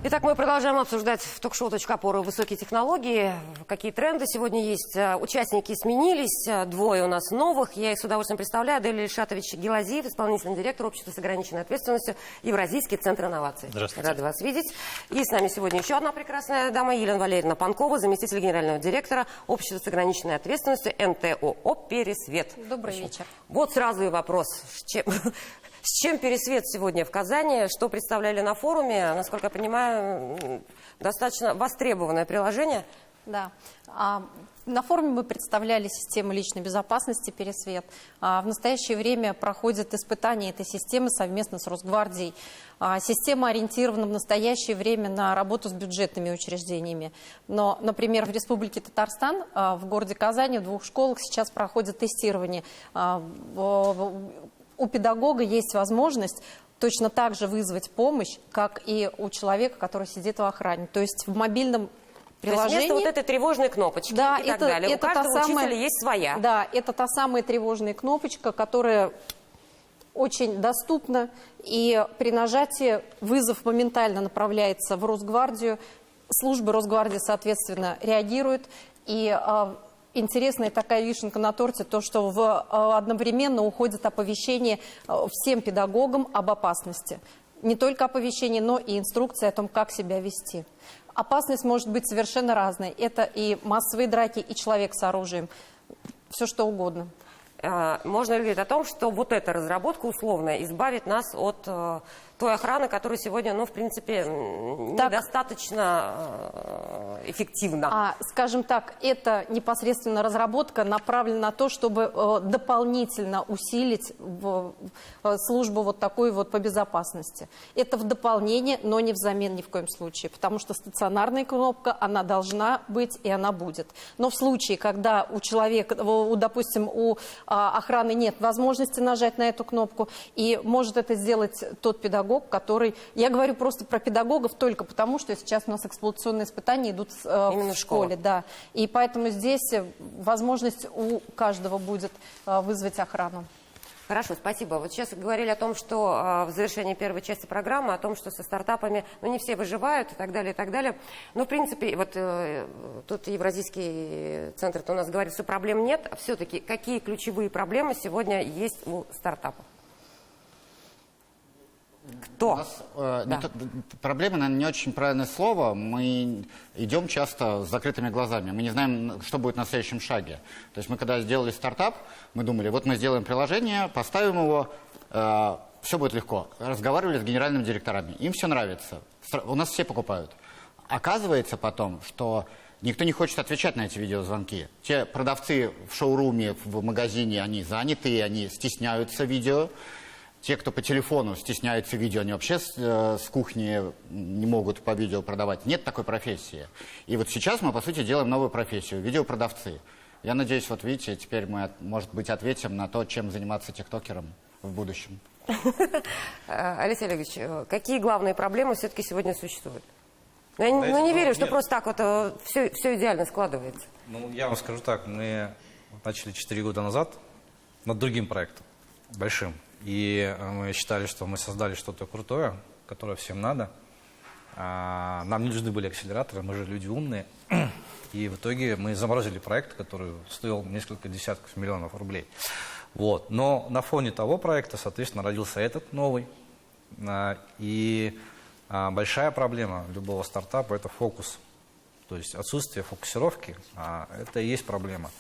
Speaker 1: Итак, мы продолжаем обсуждать в ток-шоу «Точка опоры» высокие технологии. Какие тренды сегодня есть. Участники сменились, 2 у нас новых. Я их с удовольствием представляю. Адель Ильшатович Гелазиев, исполнительный директор общества с ограниченной ответственностью, Евразийский центр инноваций.
Speaker 6: Здравствуйте.
Speaker 1: Рада вас видеть. И с нами сегодня еще одна прекрасная дама, Елена Валерьевна Панкова, заместитель генерального директора общества с ограниченной ответственностью НТО «Пересвет».
Speaker 2: Добрый вечер.
Speaker 1: Вот сразу и вопрос. С чем Пересвет сегодня в Казани? Что представляли на форуме? Насколько я понимаю, достаточно востребованное приложение.
Speaker 9: Да. На форуме мы представляли систему личной безопасности «Пересвет». В настоящее время проходят испытания этой системы совместно с Росгвардией. Система ориентирована в настоящее время на работу с бюджетными учреждениями. Но, например, в Республике Татарстан, в городе Казани, в 2 школах сейчас проходит тестирование. У педагога есть возможность точно так же вызвать помощь, как и у человека, который сидит в охране. То есть в мобильном приложении...
Speaker 1: То есть вместо вот этой тревожной кнопочки и так далее. У каждого учителя есть своя.
Speaker 9: Да, это та самая тревожная кнопочка, которая очень доступна. И при нажатии вызов моментально направляется в Росгвардию. Службы Росгвардии, соответственно, реагируют. И... Интересная такая вишенка на торте, то, что одновременно уходит оповещение всем педагогам об опасности. Не только оповещение, но и инструкция о том, как себя вести. Опасность может быть совершенно разной. Это и массовые драки, и человек с оружием. Все что угодно.
Speaker 1: Можно ли говорить о том, что вот эта разработка условная избавит нас от той охраны, которая сегодня, в принципе, недостаточно эффективна?
Speaker 9: Скажем так, эта непосредственно разработка направлена на то, чтобы дополнительно усилить службу вот такой вот по безопасности. Это в дополнение, но не взамен ни в коем случае, потому что стационарная кнопка, она должна быть и она будет. Но в случае, когда у человека, допустим, у охраны нет возможности нажать на эту кнопку, и может это сделать тот педагог, который... Я говорю просто про педагогов только потому, что сейчас у нас эксплуатационные испытания идут в школе. Да. И поэтому здесь возможность у каждого будет вызвать охрану.
Speaker 1: Хорошо, спасибо. Вот сейчас говорили о том, что в завершении первой части программы, о том, что со стартапами, не все выживают и так далее, и так далее. Но, в принципе, вот тут Евразийский центр-то у нас говорит, что проблем нет. А все-таки какие ключевые проблемы сегодня есть у стартапов? Кто?
Speaker 3: У нас, проблема, наверное, не очень правильное слово. Мы идем часто с закрытыми глазами. Мы не знаем, что будет на следующем шаге. То есть мы, когда сделали стартап, мы думали, вот мы сделаем приложение, поставим его, все будет легко. Разговаривали с генеральными директорами. Им все нравится. У нас все покупают. Оказывается потом, что никто не хочет отвечать на эти видеозвонки. Те продавцы в шоуруме, в магазине, они заняты, они стесняются видео. Те, кто по телефону стесняются видео, они вообще с кухни не могут по видео продавать. Нет такой профессии. И вот сейчас мы, по сути, делаем новую профессию – видеопродавцы. Я надеюсь, вот видите, теперь мы, может быть, ответим на то, чем заниматься тиктокером в будущем.
Speaker 1: Алексей Олегович, какие главные проблемы все-таки сегодня существуют? Я не верю, что просто так вот все идеально складывается.
Speaker 6: Ну, я вам скажу так, мы начали 4 года назад над другим проектом, большим. И мы считали, что мы создали что-то крутое, которое всем надо. Нам не нужны были акселераторы, мы же люди умные. И в итоге мы заморозили проект, который стоил несколько десятков миллионов рублей. Вот. Но на фоне того проекта, соответственно, родился этот новый. И большая проблема любого стартапа – это фокус. То есть отсутствие фокусировки – это и есть проблема.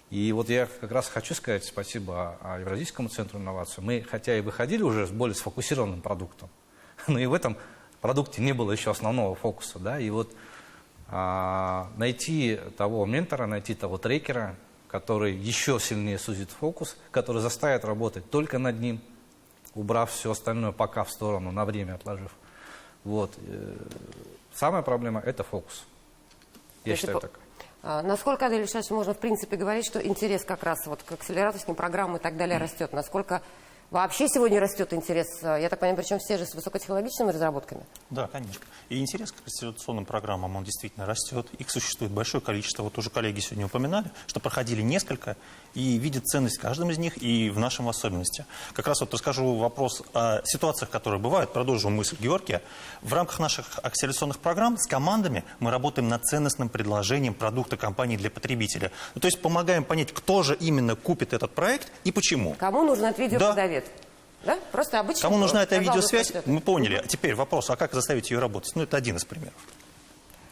Speaker 6: И вот я как раз хочу сказать спасибо Евразийскому центру инноваций. Мы, хотя и выходили уже с более сфокусированным продуктом, но и в этом продукте не было еще основного фокуса. Да? И вот найти того ментора, найти того трекера, который еще сильнее сузит фокус, который заставит работать только над ним, убрав все остальное пока в сторону, на время отложив. Вот. Самая проблема – это фокус. Я считаю так.
Speaker 1: Насколько, Адель Ильшадович, можно в принципе говорить, что интерес как раз вот к акселераторским программам и так далее растет? Насколько вообще сегодня растет интерес? Я так понимаю, причем все же с высокотехнологичными разработками?
Speaker 10: Да, конечно. И интерес к акселерационным программам, он действительно растет. Их существует большое количество. Вот уже коллеги сегодня упоминали, что проходили несколько и видят ценность в каждом из них и в нашем в особенности. Как раз вот расскажу вопрос о ситуациях, которые бывают. Продолжу мысль Георгия. В рамках наших акселерационных программ с командами мы работаем над ценностным предложением продукта компании для потребителя. Ну, то есть помогаем понять, кто же именно купит этот проект и почему.
Speaker 1: Кому нужен этот видеопродавец? Да? Просто обычно.
Speaker 10: Кому нужна эта видеосвязь, мы поняли. А теперь вопрос, а как заставить ее работать? Ну, это один из примеров.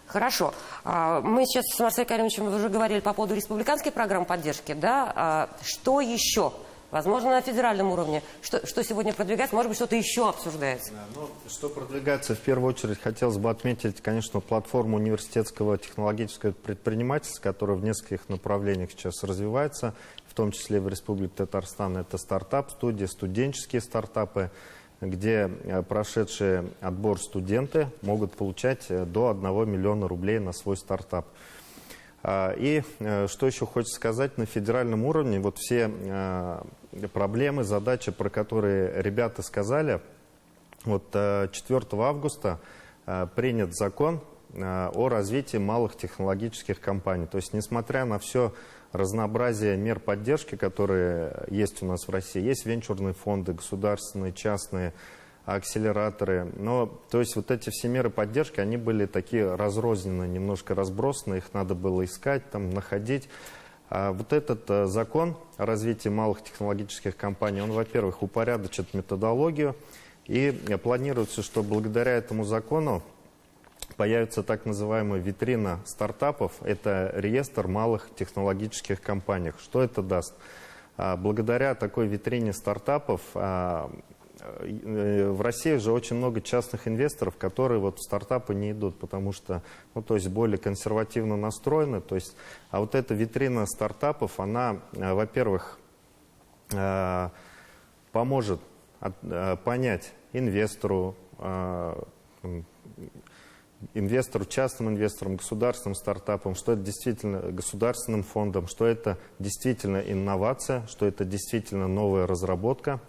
Speaker 1: Хорошо. Мы сейчас с Марселем Каримовичем уже говорили по поводу республиканской программы поддержки. Да? Что еще? Возможно, на федеральном уровне. Что сегодня продвигается? Может быть, что-то еще обсуждается?
Speaker 7: Ну, что продвигается, в первую очередь, хотелось бы отметить, конечно, платформу университетского технологического предпринимательства, которая в нескольких направлениях сейчас развивается, в том числе в Республике Татарстан. Это стартап-студии, студенческие стартапы, где прошедшие отбор студенты могут получать до 1 миллиона рублей на свой стартап. И что еще хочется сказать, на федеральном уровне вот все проблемы, задачи, про которые ребята сказали, вот 4 августа принят закон о развитии малых технологических компаний. То есть, несмотря на все разнообразие мер поддержки, которые есть у нас в России, есть венчурные фонды, государственные, частные, акселераторы. Но, то есть, вот эти все меры поддержки, они были такие разрозненные, немножко разбросаны, их надо было искать, там, находить. А вот этот закон о развитии малых технологических компаний, он, во-первых, упорядочит методологию, и планируется, что благодаря этому закону появится так называемая витрина стартапов, это реестр малых технологических компаний. Что это даст? Благодаря такой витрине стартапов в России же очень много частных инвесторов, которые вот в стартапы не идут, потому что, ну, то есть более консервативно настроены. То есть, а вот эта витрина стартапов, она, во-первых, поможет понять инвестору, частным инвесторам, государственным стартапам, что это действительно государственным фондом, что это действительно инновация, что это действительно новая разработка.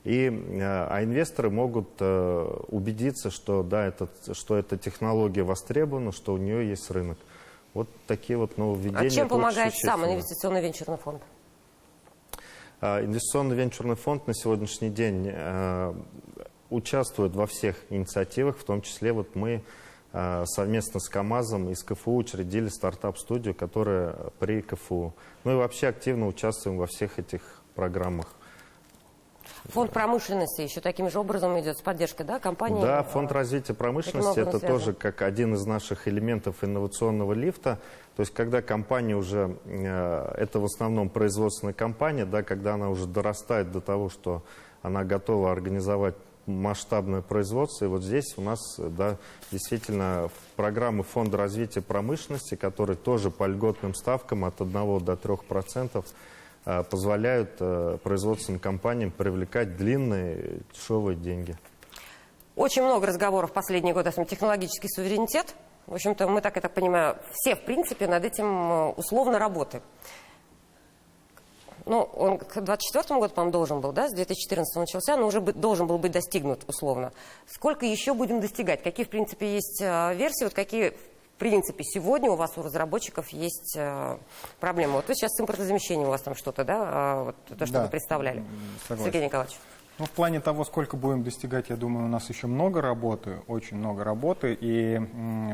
Speaker 7: А инвесторы могут убедиться, что, да, что эта технология востребована, что у нее есть рынок. Вот такие вот нововведения.
Speaker 1: А чем помогает сам инвестиционный венчурный фонд?
Speaker 7: Инвестиционный венчурный фонд на сегодняшний день участвует во всех инициативах, в том числе вот мы совместно с КАМАЗом и с КФУ учредили стартап-студию, которая при КФУ. Ну и вообще активно участвуем во всех этих программах.
Speaker 1: Фонд промышленности еще таким же образом идет с поддержкой, да, компании?
Speaker 7: Да, фонд развития промышленности это
Speaker 1: связан.
Speaker 7: тоже как один из наших элементов инновационного лифта. То есть когда компания уже, это в основном производственная компания, да, когда она уже дорастает до того, что она готова организовать масштабное производство. И вот здесь у нас, да, действительно программы Фонда развития промышленности, которые тоже по льготным ставкам от 1 до 3% позволяют производственным компаниям привлекать длинные дешевые деньги.
Speaker 1: Очень много разговоров в последние годы о технологический суверенитет. В общем-то, мы так, я так понимаю, все, в принципе, над этим условно работаем. Ну, он к 2024 году, по-моему, должен был, да, с 2014 начался, но уже должен был быть достигнут условно. Сколько еще будем достигать? Какие, в принципе, есть версии, вот какие, в принципе, сегодня у вас, у разработчиков, есть проблемы? Вот вы сейчас с импортозамещением, у вас там что-то, да, вот то, что вы представляли.
Speaker 5: Согласен.
Speaker 1: Сергей Николаевич.
Speaker 5: Ну, в плане того, сколько будем достигать, я думаю, у нас еще много работы, очень много работы. И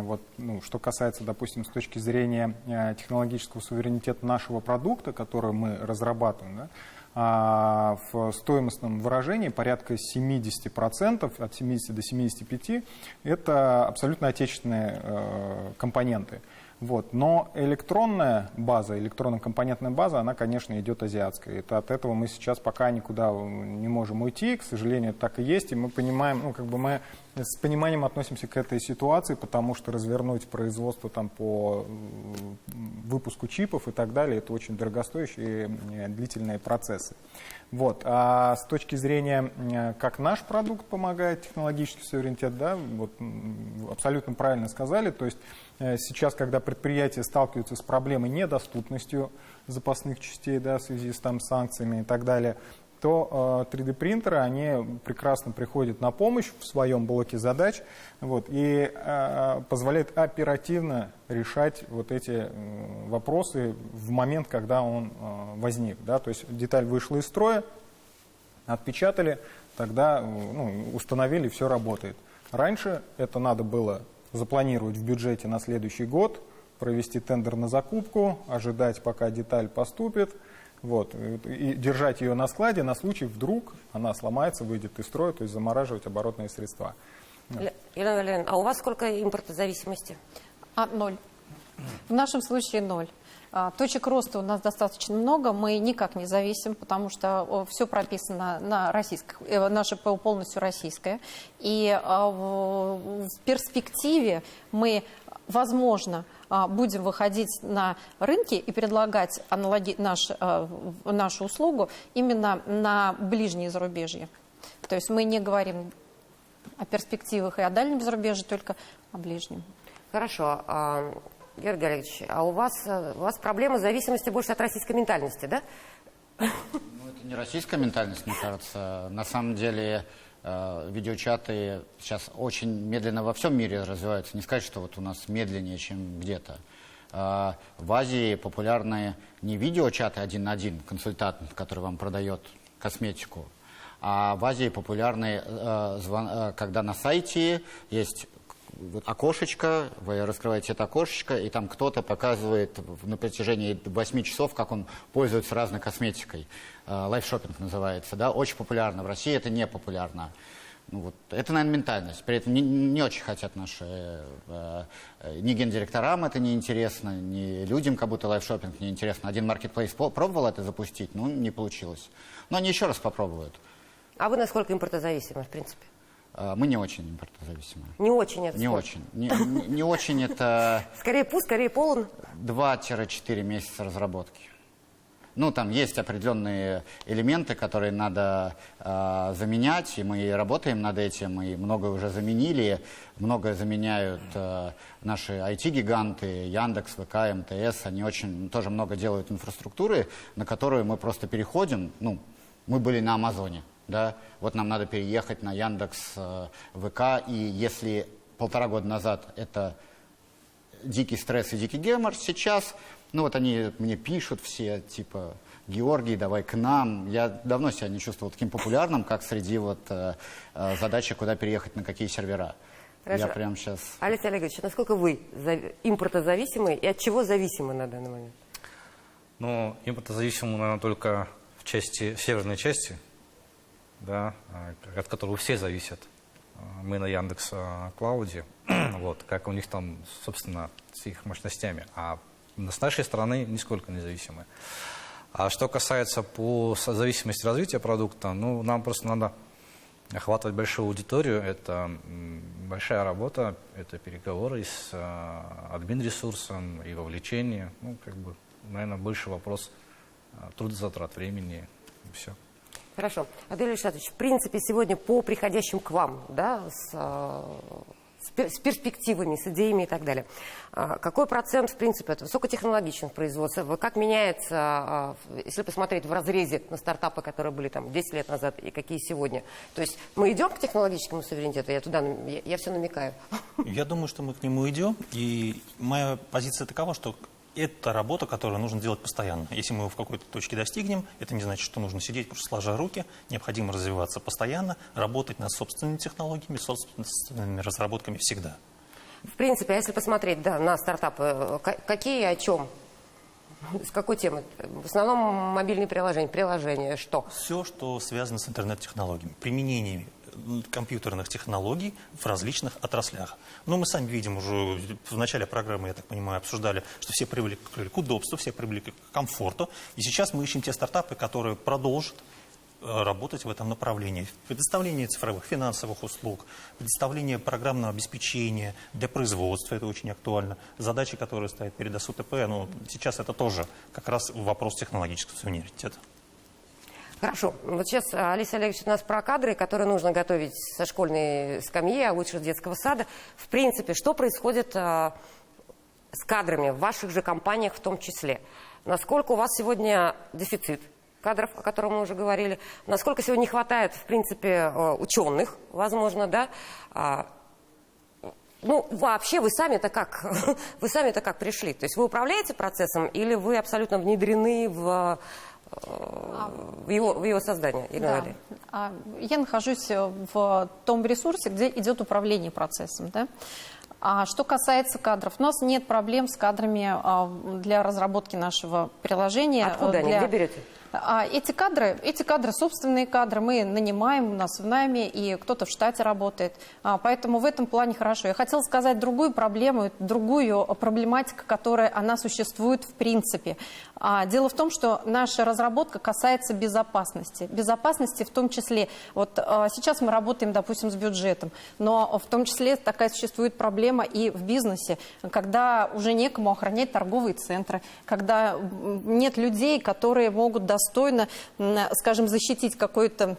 Speaker 5: вот, ну, что касается, допустим, с точки зрения технологического суверенитета нашего продукта, который мы разрабатываем, да, в стоимостном выражении порядка 70%, от 70 до 75%, это абсолютно отечественные компоненты. Вот. Но электронная база, электронно-компонентная база, она, конечно, идет азиатская. Это от этого мы сейчас пока никуда не можем уйти. К сожалению, так и есть. И мы понимаем, ну, как бы мы с пониманием относимся к этой ситуации, потому что развернуть производство там по выпуску чипов и так далее, это очень дорогостоящие и длительные процессы. Вот. А с точки зрения, как наш продукт помогает технологический суверенитет, да, вот, абсолютно правильно сказали. То есть сейчас, когда предприятия сталкиваются с проблемой недоступностью запасных частей, да, в связи с там, санкциями и так далее, то 3D-принтеры, они прекрасно приходят на помощь в своем блоке задач, вот, и позволяют оперативно решать вот эти вопросы в момент, когда он возник. Да, то есть деталь вышла из строя, отпечатали, тогда установили, все работает. Раньше это надо было запланировать в бюджете на следующий год, провести тендер на закупку, ожидать, пока деталь поступит, вот, и держать ее на складе на случай, вдруг она сломается, выйдет из строя, то есть замораживать оборотные средства.
Speaker 1: Елена Валерьевна, а у вас сколько импортозависимости?
Speaker 9: 0. В нашем случае 0. Точек роста у нас достаточно много, мы никак не зависим, потому что все прописано на российских, наше ПО полностью российское. И в перспективе мы, возможно, будем выходить на рынки и предлагать нашу услугу именно на ближние зарубежья. То есть мы не говорим о перспективах и о дальнем зарубежье, только о ближнем.
Speaker 1: Хорошо. Георгий Олегович, а у вас проблема зависимости больше от российской ментальности, да?
Speaker 3: Ну, это не российская ментальность, мне кажется. На самом деле видеочаты сейчас очень медленно во всем мире развиваются. Не сказать, что вот у нас медленнее, чем где-то. В Азии популярны не видеочаты один на один, консультант, который вам продает косметику, а в Азии популярны, когда на сайте есть окошечко, вы раскрываете это окошечко, и там кто-то показывает на протяжении 8 часов, как он пользуется разной косметикой. Лайфшоппинг называется, да, очень популярно. В России это не популярно. Ну, вот. Это, наверное, ментальность. При этом не очень хотят наши, ни гендиректорам это не интересно, ни людям, как будто лайфшоппинг не интересно. Один маркетплейс пробовал это запустить, но не получилось. Но они еще раз попробуют.
Speaker 1: А вы насколько импортозависимы, в принципе?
Speaker 3: Мы не очень импортозависимы.
Speaker 1: Не очень это?
Speaker 3: Не очень. Не очень это...
Speaker 1: Скорее пуст, скорее полон?
Speaker 3: 2-4 месяца разработки. Ну, там есть определенные элементы, которые надо заменять, и мы работаем над этим, и многое уже заменили, многое заменяют наши IT-гиганты, Яндекс, ВК, МТС, они очень тоже много делают инфраструктуры, на которую мы просто переходим, ну, мы были на Амазоне, да, вот нам надо переехать на Яндекс, ВК, и если 1,5 года назад это дикий стресс и дикий гемор, сейчас... Ну вот они мне пишут все, типа, Георгий, давай к нам. Я давно себя не чувствовал таким популярным, как среди вот задачи, куда переехать, на какие сервера.
Speaker 1: Хорошо.
Speaker 3: Я прямо сейчас...
Speaker 1: Алексей Олегович, насколько вы импортозависимы и от чего зависимы на данный момент?
Speaker 6: Ну, импортозависимы, наверное, только в северной части да, от которого все зависят. Мы на Яндекс.Клауде, вот, как у них там, собственно, с их мощностями. А с нашей стороны нисколько независимы. А что касается по зависимости развития продукта, ну, нам просто надо охватывать большую аудиторию. Это большая работа, это переговоры с админ-ресурсом и вовлечение. Ну, как бы, наверное, больше вопрос трудозатрат времени и все.
Speaker 1: Хорошо. Адель Ильшатович, в принципе, сегодня по приходящим к вам, да, с перспективами, с идеями и так далее, какой процент, в принципе, это высокотехнологичных производств? Как меняется, если посмотреть в разрезе на стартапы, которые были там 10 лет назад и какие сегодня? То есть мы идем к технологическому суверенитету? Я все намекаю.
Speaker 10: Я думаю, что мы к нему идем. И моя позиция такова, что это работа, которую нужно делать постоянно. Если мы его в какой-то точке достигнем, это не значит, что нужно сидеть, просто сложа руки. Необходимо развиваться постоянно, работать над собственными технологиями, собственными разработками всегда.
Speaker 1: В принципе, а если посмотреть, да, на стартапы, какие, о чем? С какой темы? В основном мобильные приложения, что?
Speaker 10: Все, что связано с интернет-технологиями, применение компьютерных технологий в различных отраслях. Но мы сами видим уже в начале программы, я так понимаю, обсуждали, что все привыкли к удобству, все привыкли к комфорту. И сейчас мы ищем те стартапы, которые продолжат работать в этом направлении. Предоставление цифровых финансовых услуг, предоставление программного обеспечения для производства, это очень актуально. Задачи, которые стоят перед СУТП, ну, сейчас это тоже как раз вопрос технологического суверенитета.
Speaker 1: Хорошо. Вот сейчас Алексей Олегович у нас про кадры, которые нужно готовить со школьной скамьи, а лучше с детского сада. В принципе, что происходит с кадрами в ваших же компаниях в том числе? Насколько у вас сегодня дефицит кадров, о котором мы уже говорили? Насколько сегодня не хватает, в принципе, ученых, возможно, да? Ну, вообще, вы сами-то как? Вы сами-то как пришли? То есть вы управляете процессом или вы абсолютно внедрены в его создание?
Speaker 9: Да. Я нахожусь в том ресурсе, где идет управление процессом. Да? А что касается кадров, у нас нет проблем с кадрами для разработки нашего приложения.
Speaker 1: Откуда они? Где берете?
Speaker 9: Эти кадры, собственные кадры, мы нанимаем, у нас в найме, и кто-то в штате работает. Поэтому в этом плане хорошо. Я хотела сказать другую проблему, другую проблематику, которая она существует в принципе. Дело в том, что наша разработка касается безопасности. Безопасности в том числе, вот сейчас мы работаем, допустим, с бюджетом, но в том числе такая существует проблема и в бизнесе, когда уже некому охранять торговые центры, когда нет людей, которые могут достойно, скажем, защитить какое-то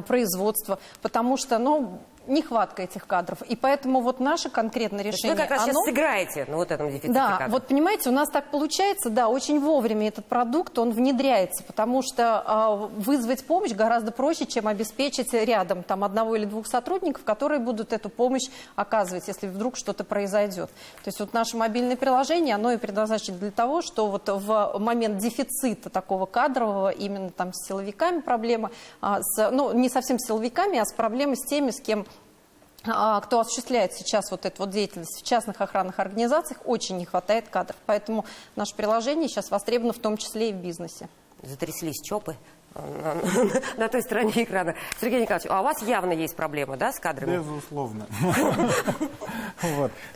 Speaker 9: производство, потому что, ну, нехватка этих кадров. И поэтому вот наше конкретное решение...
Speaker 1: Вы как раз сейчас сыграете на вот этом дефиците кадров.
Speaker 9: Вот понимаете, у нас так получается, да, очень вовремя этот продукт, он внедряется, потому что вызвать помощь гораздо проще, чем обеспечить рядом там одного или двух сотрудников, которые будут эту помощь оказывать, если вдруг что-то произойдет. То есть вот наше мобильное приложение, оно и предназначено для того, что вот в момент дефицита такого кадрового, именно там с силовиками проблема, ну, не совсем с силовиками, а с проблемой с теми, с кем кто осуществляет сейчас вот эту вот деятельность в частных охранных организациях, очень не хватает кадров. Поэтому наше приложение сейчас востребовано в том числе и в бизнесе.
Speaker 1: Затряслись ЧОПы на той стороне экрана. Сергей Николаевич, а у вас явно есть проблемы, да, с кадрами?
Speaker 5: Безусловно.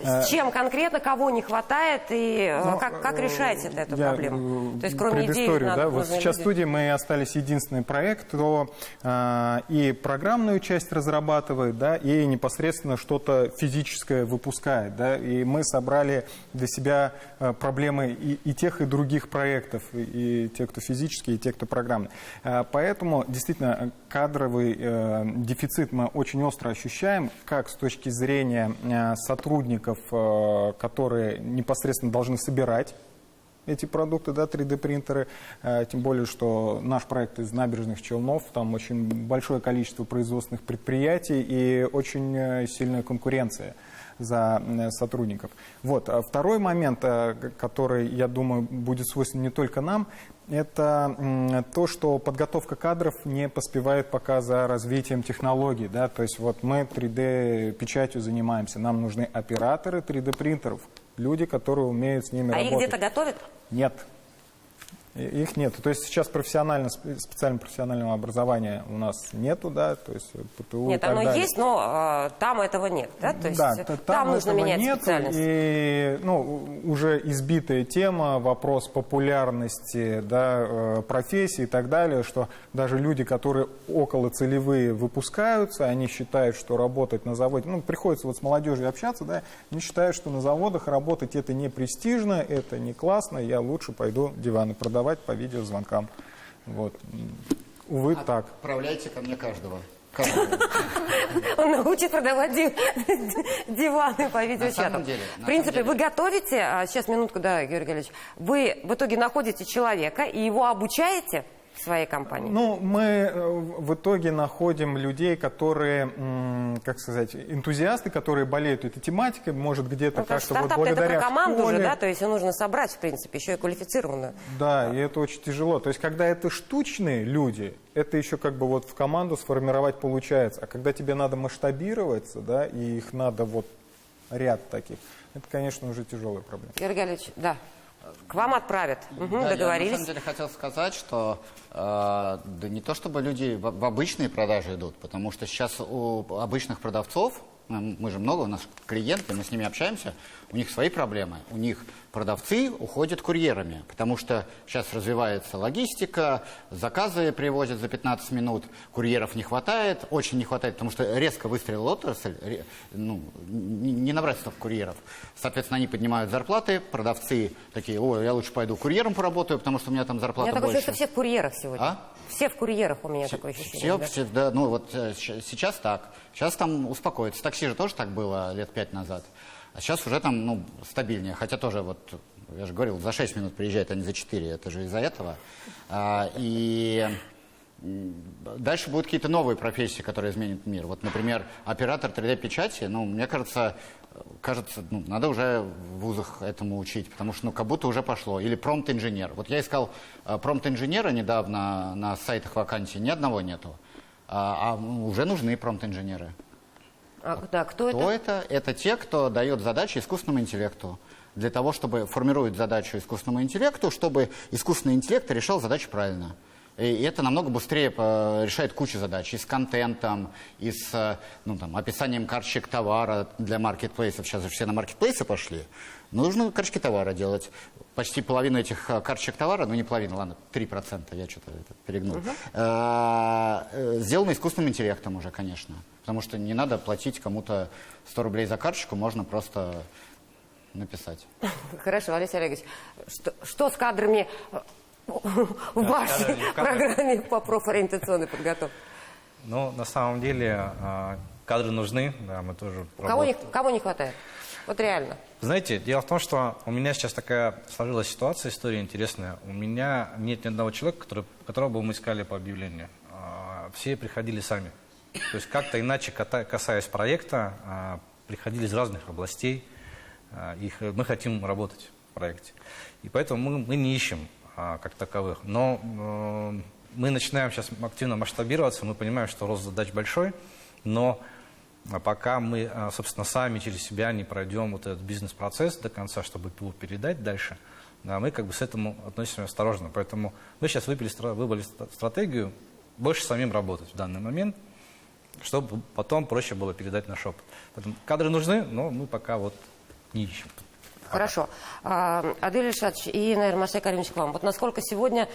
Speaker 1: С чем конкретно, кого не хватает и как решаете эту проблему? То есть кроме идей...
Speaker 5: Вот сейчас в студии мы остались единственный проект, кто и программную часть разрабатывает, да, и непосредственно что-то физическое выпускает. Да, и мы собрали для себя проблемы и тех, и других проектов, и тех, кто физический, и тех, кто программный. Поэтому действительно кадровый дефицит мы очень остро ощущаем, как с точки зрения сотрудников, которые непосредственно должны собирать эти продукты, да, 3D-принтеры, тем более, что наш проект из Набережных Челнов, там очень большое количество производственных предприятий и очень сильная конкуренция за сотрудников. Вот. Второй момент, который, я думаю, будет свойственен не только нам, это то, что подготовка кадров не поспевает пока за развитием технологий. Да? То есть вот мы 3D-печатью занимаемся, нам нужны операторы 3D-принтеров, люди, которые умеют с ними работать.
Speaker 1: А их где-то готовят?
Speaker 5: Нет. Их нет. То есть сейчас специального профессионального образования у нас нету, да, то есть ПТУ
Speaker 1: Нет,
Speaker 5: и так
Speaker 1: оно
Speaker 5: далее.
Speaker 1: есть, но там этого нет, да? То есть
Speaker 5: Да,
Speaker 1: там нужно
Speaker 5: этого
Speaker 1: менять
Speaker 5: нету,
Speaker 1: специальность.
Speaker 5: И уже избитая тема, вопрос популярности, да, профессии и так далее, что даже люди, которые околоцелевые выпускаются, они считают, что работать на заводе, приходится вот с молодежью общаться, да, они считают, что на заводах работать это не престижно, это не классно, я лучше пойду диваны продавать по видеозвонкам. Вот. Увы, так.
Speaker 3: Отправляйте ко мне каждого.
Speaker 1: Он научит продавать диваны по видеочатам. В принципе, вы готовите, сейчас минутку, да, Георгий Георгиевич, вы в итоге находите человека и его обучаете в своей компании?
Speaker 5: Мы в итоге находим людей, которые, как сказать, энтузиасты, которые болеют этой тематикой, может где-то как-то вот благодаря
Speaker 1: это про команду
Speaker 5: школе.
Speaker 1: же, да, то есть нужно собрать, в принципе, еще и квалифицированную.
Speaker 5: Да, и это очень тяжело. То есть, когда это штучные люди, это еще как бы вот в команду сформировать получается. А когда тебе надо масштабироваться, да, и их надо вот ряд таких, это, конечно, уже тяжелая проблема.
Speaker 1: Георгий Георгиевич, да. К вам отправят.
Speaker 3: Да,
Speaker 1: договорились.
Speaker 3: я на самом деле хотел сказать, что да не то чтобы люди в обычные продажи идут, потому что сейчас у обычных продавцов, мы же много, у нас клиенты, мы с ними общаемся, у них свои проблемы. У них продавцы уходят курьерами, потому что сейчас развивается логистика, заказы привозят за 15 минут, курьеров не хватает, очень не хватает, потому что резко выстрелила отрасль, не набрать столько курьеров. Соответственно, они поднимают зарплаты, продавцы такие, я лучше пойду курьером поработаю, потому что у меня там зарплата
Speaker 1: У меня такое
Speaker 3: больше.
Speaker 1: ощущение, что все в курьерах сегодня.
Speaker 3: А?
Speaker 1: Все в курьерах у меня такое ощущение.
Speaker 3: Да, сейчас так. Сейчас там успокоится. Такси же тоже так было лет 5 назад. А сейчас уже там, стабильнее. Хотя тоже, я же говорил, за 6 минут приезжает, а не за 4. Это же из-за этого. И дальше будут какие-то новые профессии, которые изменят мир. Вот, например, оператор 3D-печати, мне кажется, надо уже в вузах этому учить, потому что, как будто уже пошло. Или промпт-инженер. Вот я искал промпт-инженера недавно на сайтах вакансий, ни одного нету. Уже нужны промпт-инженеры.
Speaker 1: Кто это?
Speaker 3: Это те, кто дает задачи искусственному интеллекту. Для того, чтобы формирует задачу искусственному интеллекту, чтобы искусственный интеллект решал задачи правильно. И это намного быстрее решает кучу задач. И с контентом, и с описанием карточек товара для маркетплейсов. Сейчас же все на маркетплейсы пошли. Нужно карточки товара делать. Почти половину этих карточек товара, не половину, ладно, 3%, я что-то перегнул. Сделано искусственным интеллектом уже, конечно. Потому что не надо платить кому-то 100 рублей за карточку, можно просто написать.
Speaker 1: Хорошо, Алексей Олегович, что с кадрами в вашей программе по профориентационной подготовке?
Speaker 6: На самом деле кадры нужны, да, мы тоже
Speaker 1: Кого не хватает? Вот реально.
Speaker 6: Знаете, дело в том, что у меня сейчас такая сложилась ситуация, история интересная. У меня нет ни одного человека, которого бы мы искали по объявлению. Все приходили сами. То есть как-то иначе, касаясь проекта, приходили из разных областей. Мы хотим работать в проекте. И поэтому мы не ищем как таковых. Но мы начинаем сейчас активно масштабироваться, мы понимаем, что рост задач большой, но пока мы, собственно, сами через себя не пройдем вот этот бизнес-процесс до конца, чтобы его передать дальше, да, мы как бы с этим относимся осторожно. Поэтому мы сейчас выбрали стратегию больше самим работать в данный момент, чтобы потом проще было передать наш опыт. Поэтому кадры нужны, но мы пока не ищем.
Speaker 1: Хорошо. Адель Ильшатович и, наверное, Марсель Каримович, к вам. Вот насколько сегодня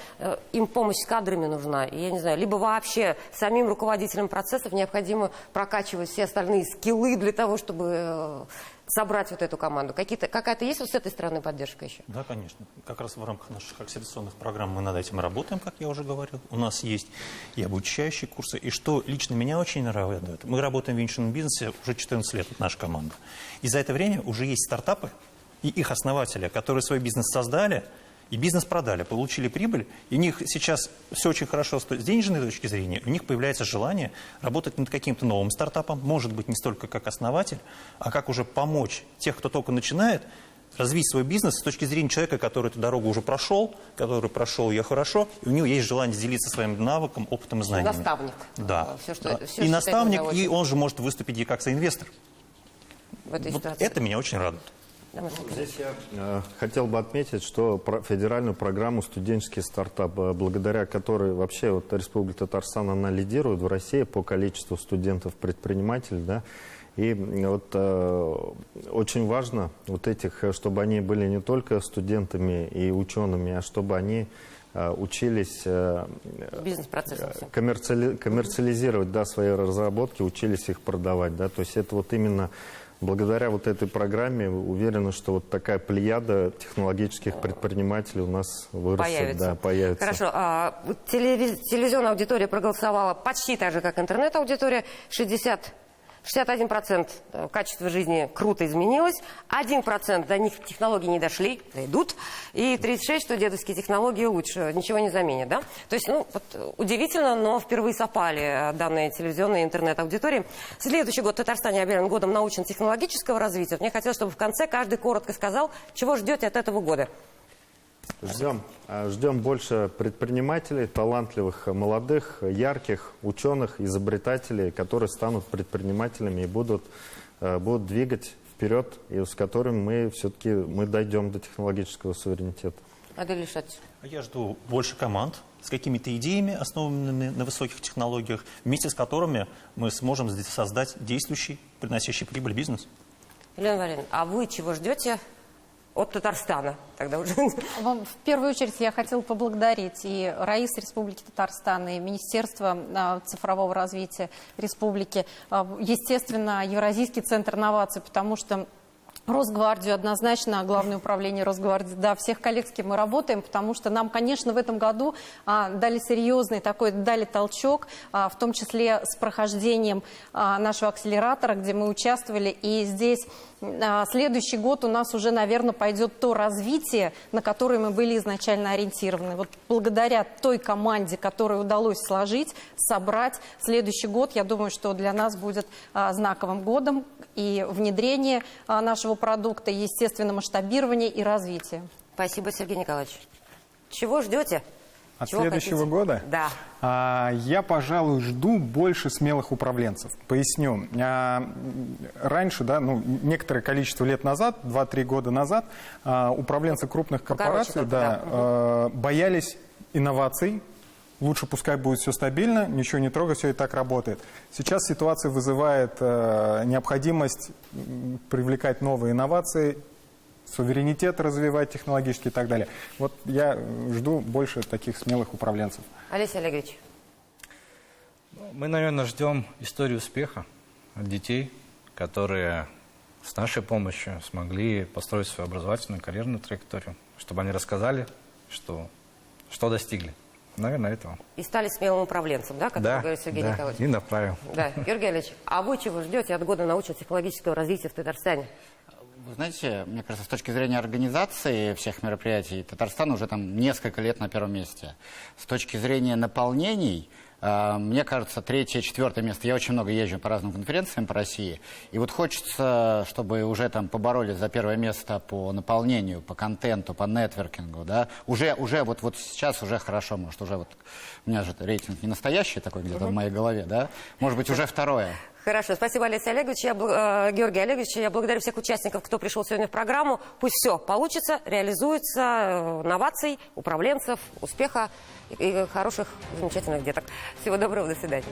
Speaker 1: им помощь с кадрами нужна? И, я не знаю, либо вообще самим руководителям процессов необходимо прокачивать все остальные скиллы для того, чтобы собрать вот эту команду. Какая-то есть с этой стороны поддержка еще?
Speaker 10: Да, конечно. Как раз в рамках наших акселерационных программ мы над этим работаем, как я уже говорил. У нас есть и обучающие курсы. И что лично меня очень нравится, мы работаем в венчурном бизнесе уже 14 лет, наша команда. И за это время уже есть стартапы, и их основатели, которые свой бизнес создали и бизнес продали, получили прибыль, и у них сейчас все очень хорошо с денежной точки зрения, у них появляется желание работать над каким-то новым стартапом, может быть, не столько как основатель, а как уже помочь тех, кто только начинает, развить свой бизнес с точки зрения человека, который эту дорогу уже прошел, который прошел ее хорошо, и у него есть желание делиться своим навыком, опытом и знаниями.
Speaker 1: Наставник.
Speaker 10: Да.
Speaker 1: Все,
Speaker 10: и наставник, и он же может выступить и как соинвестор.
Speaker 1: В этой ситуации.
Speaker 10: Это меня очень радует.
Speaker 7: Здесь я хотел бы отметить, что федеральную программу «Студенческий стартап», благодаря которой вообще вот Республика Татарстан, она лидирует в России по количеству студентов-предпринимателей, да, и вот очень важно вот этих, чтобы они были не только студентами и учеными, а чтобы они учились коммерциализировать, да, свои разработки, учились их продавать, да, то есть это вот именно благодаря вот этой программе уверена, что вот такая плеяда технологических предпринимателей у нас вырастет.
Speaker 1: Появится.
Speaker 7: Да, появится.
Speaker 1: Хорошо. Телевизионная аудитория проголосовала почти так же, как интернет-аудитория. 61% качества жизни круто изменилось, 1% до них технологии не дошли, дойдут, и 36%, что дедовские технологии лучше, ничего не заменят, да? То есть, ну, вот, удивительно, но впервые совпали данные телевизионной и интернет-аудитории. Следующий год в Татарстане объявлен годом научно-технологического развития. Мне хотелось, чтобы в конце каждый коротко сказал, чего ждете от этого года.
Speaker 7: Ждем больше предпринимателей, талантливых, молодых, ярких, ученых, изобретателей, которые станут предпринимателями и будут двигать вперед, и с которыми мы все-таки дойдем до технологического суверенитета.
Speaker 10: Я жду больше команд с какими-то идеями, основанными на высоких технологиях, вместе с которыми мы сможем создать действующий, приносящий прибыль бизнес.
Speaker 1: Елена Валерьевна, а вы чего ждете от Татарстана? Тогда уже...
Speaker 9: В первую очередь я хотела поблагодарить и РАИС Республики Татарстан, и Министерство цифрового развития Республики, естественно, Евразийский центр инноваций, потому что Росгвардию однозначно, Главное управление Росгвардии, да, всех коллег, с кем мы работаем, потому что нам, конечно, в этом году дали серьезный такой, дали толчок, в том числе с прохождением нашего акселератора, где мы участвовали, и здесь следующий год у нас уже, наверное, пойдет то развитие, на которое мы были изначально ориентированы. Вот благодаря той команде, которую удалось сложить, собрать, следующий год, я думаю, что для нас будет знаковым годом и внедрение нашего продукта, естественно, масштабирование и развитие.
Speaker 1: Спасибо, Сергей Николаевич. Чего ждете?
Speaker 5: От следующего года?
Speaker 1: Да.
Speaker 5: Я, пожалуй, жду больше смелых управленцев. Поясню. Раньше, да, ну, некоторое количество лет назад, 2-3 года назад, управленцы крупных корпораций боялись инноваций. Лучше пускай будет все стабильно, ничего не трогай, все и так работает. Сейчас ситуация вызывает необходимость привлекать новые инновации, суверенитет развивать технологически и так далее. Вот я жду больше таких смелых управленцев.
Speaker 1: Олеся Олегович.
Speaker 6: Мы, наверное, ждем историю успеха от детей, которые с нашей помощью смогли построить свою образовательную карьерную траекторию, чтобы они рассказали, что достигли. Наверное, этого.
Speaker 1: И стали смелым управленцем, да, как говорит Сергей Николаевич?
Speaker 6: И направил.
Speaker 1: Да, Георгий Олегович, а вы чего ждете от года научно-технологического развития в Татарстане?
Speaker 3: Вы знаете, мне кажется, с точки зрения организации всех мероприятий, Татарстан уже там несколько лет на первом месте. С точки зрения наполнений, мне кажется, 3-е, 4-е место. Я очень много езжу по разным конференциям по России. И вот хочется, чтобы уже там поборолись за первое место по наполнению, по контенту, по нетворкингу. Да? Уже вот сейчас уже хорошо, может, уже вот у меня же рейтинг не настоящий такой где-то в моей голове, да? Может быть, уже 2-е.
Speaker 1: Хорошо, спасибо, Олеся Олегович. Георгий Олегович, я благодарю всех участников, кто пришел сегодня в программу. Пусть все получится, реализуется, новаций, управленцев, успеха и хороших, замечательных деток. Всего доброго, до свидания.